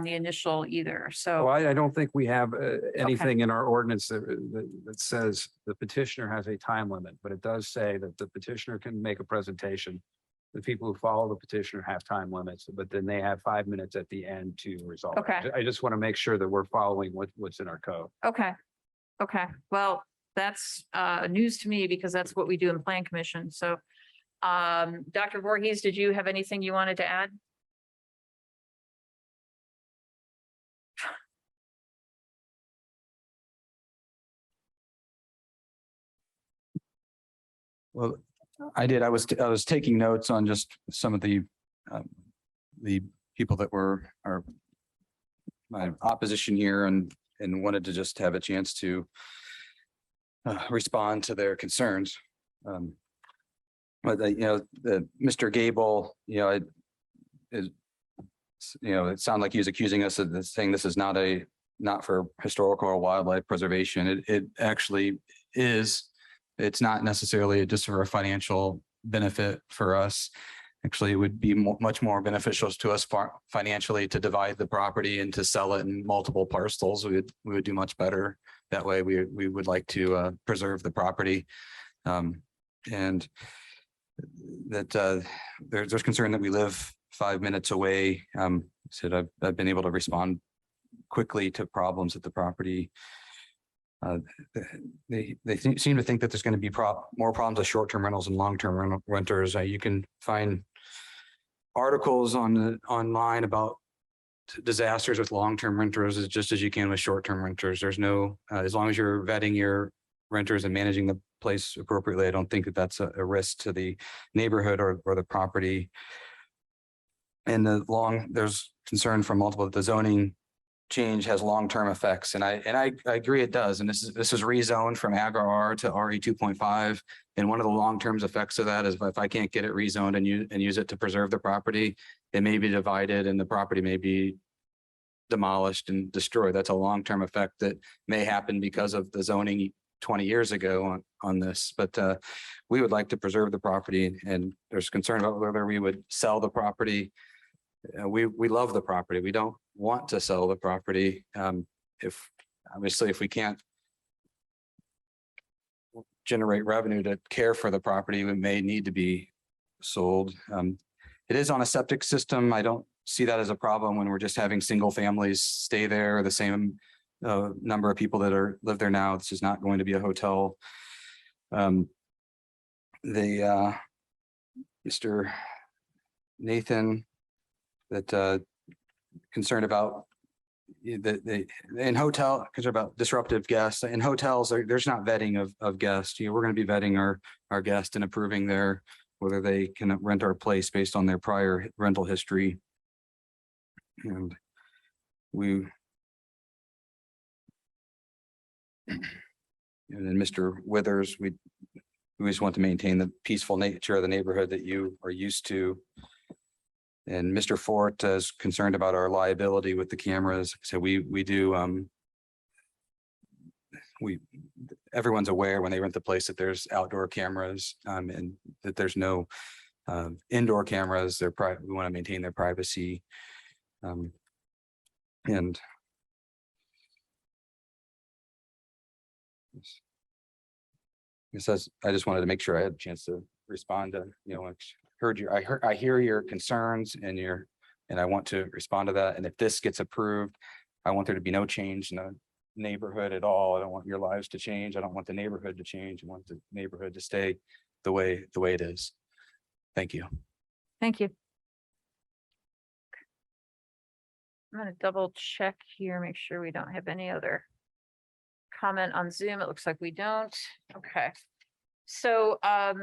the initial either, Oh, so, I don't think we have anything in our ordinance that says the petitioner has a time limit, but it does say that the petitioner can make a presentation. The people who follow the petitioner have time limits, but then they have 5 minutes at the end to resolve. it. Okay. I just want to make sure that we're following what's in our code. okay. Okay, well, that's news to me because that's what we do in Plan Commission, so. Dr. Voorhees, did you have anything you wanted to add? Well, I did. I was taking notes on just some of the people that were our my opposition here and wanted to just have a chance to respond to their concerns. But Mr. Gable, it sounded like he was accusing us of this, saying this is not for historical or wildlife preservation. It actually is. It's not necessarily just for a financial benefit for us. Actually, it would be much more beneficial to us financially to divide the property and to sell it in multiple parcels. We would do much better that way. We would like to preserve the property, and that there's concern that we live 5 minutes away. Said I've been able to respond quickly to problems at the property. They seem to think that there's going to be more problems with short-term rentals and long-term renters. You can find articles online about disasters with long-term renters just as you can with short-term renters. There's no, as long as you're vetting your renters and managing the place appropriately, I don't think that that's a risk to the neighborhood or the property. And there's concern from multiple, the zoning change has long-term effects, and I agree it does. And this is rezoned from Ag-RR to RE 2.5. And one of the long-term effects of that is if I can't get it rezoned and use it to preserve the property, it may be divided and the property may be demolished and destroyed. That's a long-term effect that may happen because of the zoning 20 years ago on this. But we would like to preserve the property, and there's concern about whether we would sell the property. We love the property. We don't want to sell the property. If we can't generate revenue to care for the property, we may need to be sold. It is on a septic system. I don't see that as a problem when we're just having single families stay there, the same number of people that live there now. This is not going to be a hotel. Mr. Nathan, that concerned about in hotel, concerned about disruptive guests. In hotels, there's not vetting of guests. We're going to be vetting our guests and approving whether they can rent our place based on their prior rental history. And then Mr. Withers, we just want to maintain the peaceful nature of the neighborhood that you are used to. And Mr. Fort is concerned about our liability with the cameras. So we do, everyone's aware when they rent the place that there's outdoor cameras and that there's no indoor cameras. We want to maintain their privacy. And it says, I just wanted to make sure I had a chance to respond to, I hear your concerns and I want to respond to that. And if this gets approved, I want there to be no change in the neighborhood at all. I don't want your lives to change. I don't want the neighborhood to change. I want the neighborhood to stay the way it is. Thank you. Thank you. I'm going to double check here, make sure we don't have any other comment on Zoom. It looks like we don't. Okay. So I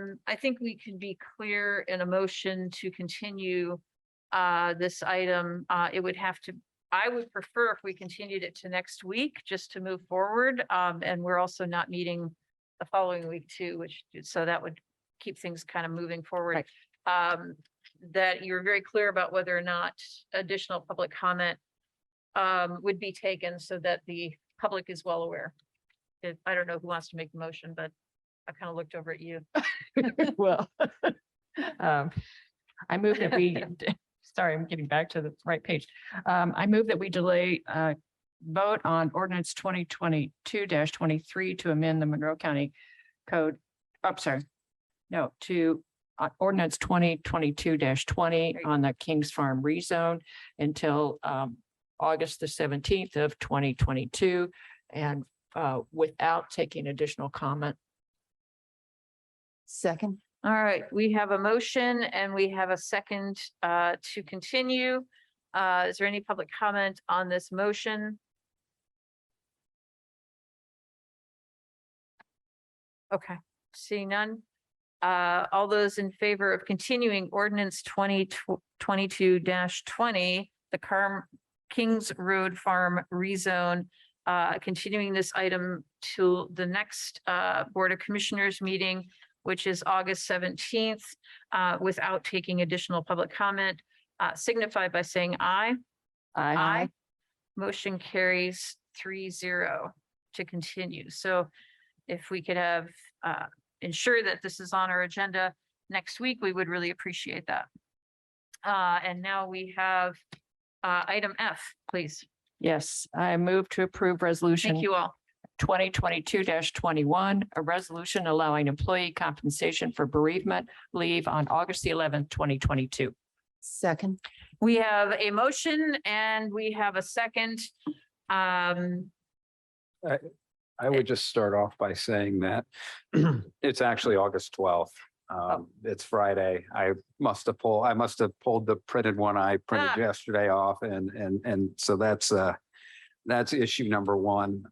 think we can be clear in a motion to continue this item. I would prefer if we continued it to next week just to move forward. And we're also not meeting the following week too, so that would keep things kind of moving forward. That you're very clear about whether or not additional public comment would be taken so that the public is well aware. I don't know who wants to make the motion, but I kind of looked over at you. Well, I move that we, sorry, I'm getting back to the right page. I move that we delay vote on ordinance 2022-23 to amend the Monroe County Code. I'm sorry. No, to ordinance 2022-20 on the Kings Farm rezone until August the 17th of 2022 and without taking additional comment. Second. All right, we have a motion and we have a second to continue. Is there any public comment on this motion? Okay, seeing none. All those in favor of continuing ordinance 2022-20, the Kings Road Farm rezone, continuing this item to the next Board of Commissioners meeting, which is August 17th, without taking additional public comment, signify by saying aye. Aye. Motion carries 3-0 to continue. So if we could have ensure that this is on our agenda next week, we would really appreciate that. And now we have item F, please. Yes, I move to approve resolution. Thank you all. 2022-21, a resolution allowing employee compensation for bereavement leave on August the 11th, 2022. Second. We have a motion and we have a second. I would just start off by saying that it's actually August 12th. It's Friday. I must have pulled the printed one I printed yesterday off and so that's issue number one.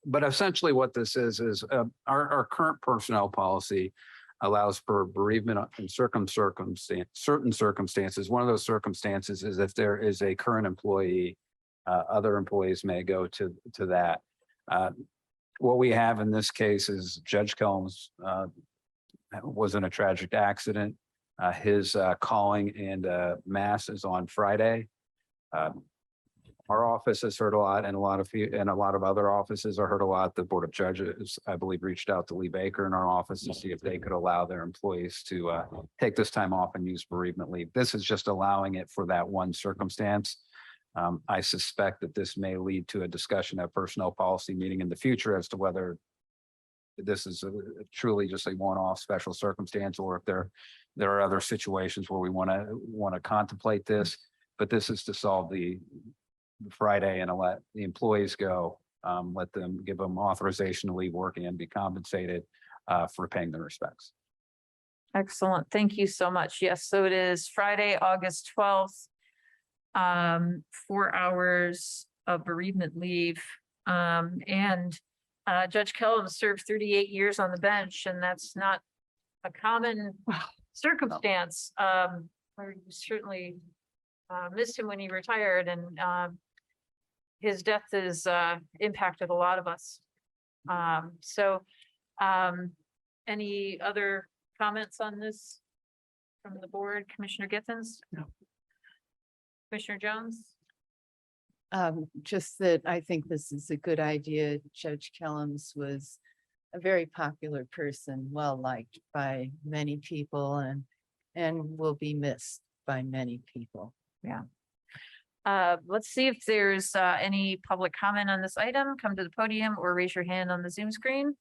But essentially what this is our current personnel policy allows for bereavement in certain circumstances. One of those circumstances is if there is a current employee, other employees may go to that. What we have in this case is Judge Kellums was in a tragic accident. His calling and mass is on Friday. Our office has heard a lot, and a lot of other offices are heard a lot. The Board of Judges, I believe, reached out to Lee Baker in our office to see if they could allow their employees to take this time off and use bereavement leave. This is just allowing it for that one circumstance. I suspect that this may lead to a discussion at personnel policy meeting in the future as to whether this is truly just a one-off special circumstance, or if there are other situations where we want to contemplate this. But this is to solve the Friday and let the employees go, let them give them authorization to leave working and be compensated for paying their respects. Excellent. Thank you so much. Yes, so it is Friday, August 12th. 4 hours of bereavement leave. And Judge Kellums served 38 years on the bench, and that's not a common circumstance. We certainly missed him when he retired, and his death has impacted a lot of us. Any other comments on this from the board? Commissioner Githens? No. Commissioner Jones? Just that I think this is a good idea. Judge Kellums was a very popular person, well-liked by many people and will be missed by many people. Yeah. Let's see if there's any public comment on this item. Come to the podium or raise your hand on the Zoom screen.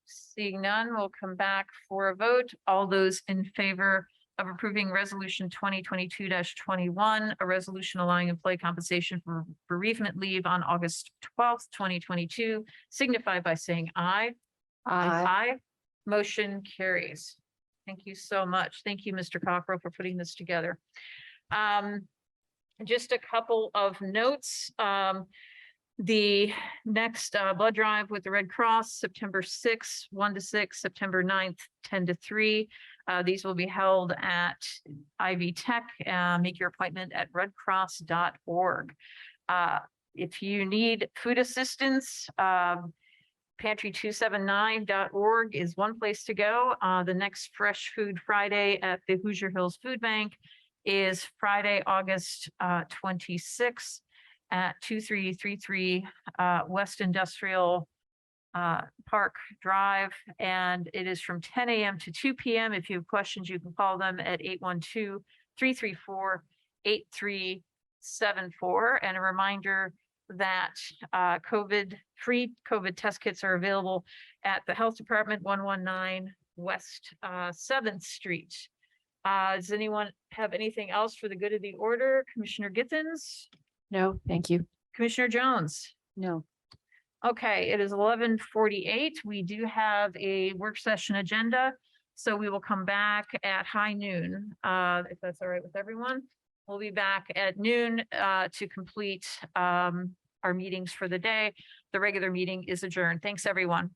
Seeing none, we'll come back for a vote. All those in favor of approving resolution 2022-21, a resolution allowing employee compensation for bereavement leave on August 12th, 2022, signify by saying aye. Aye. Motion carries. Thank you so much. Thank you, Mr. Cockrell, for putting this together. Just a couple of notes. The next blood drive with the Red Cross, September 6th, 1 to 6, September 9th, 10 to 3. These will be held at Ivy Tech. Make your appointment at redcross.org. If you need food assistance, pantry279.org is one place to go. The next Fresh Food Friday at the Hoosier Hills Food Bank is Friday, August 26th at 2333 West Industrial Park Drive, and it is from 10 a.m. to 2 p.m. If you have questions, you can call them at 812-334-8374. And a reminder that free COVID test kits are available at the Health Department, 119 West 7th Street. Does anyone have anything else for the good of the order? Commissioner Githens? No, thank you. Commissioner Jones? No. Okay, it is 11:48. We do have a work session agenda, so we will come back at high noon, if that's all right with everyone. We'll be back at noon to complete our meetings for the day. The regular meeting is adjourned. Thanks, everyone.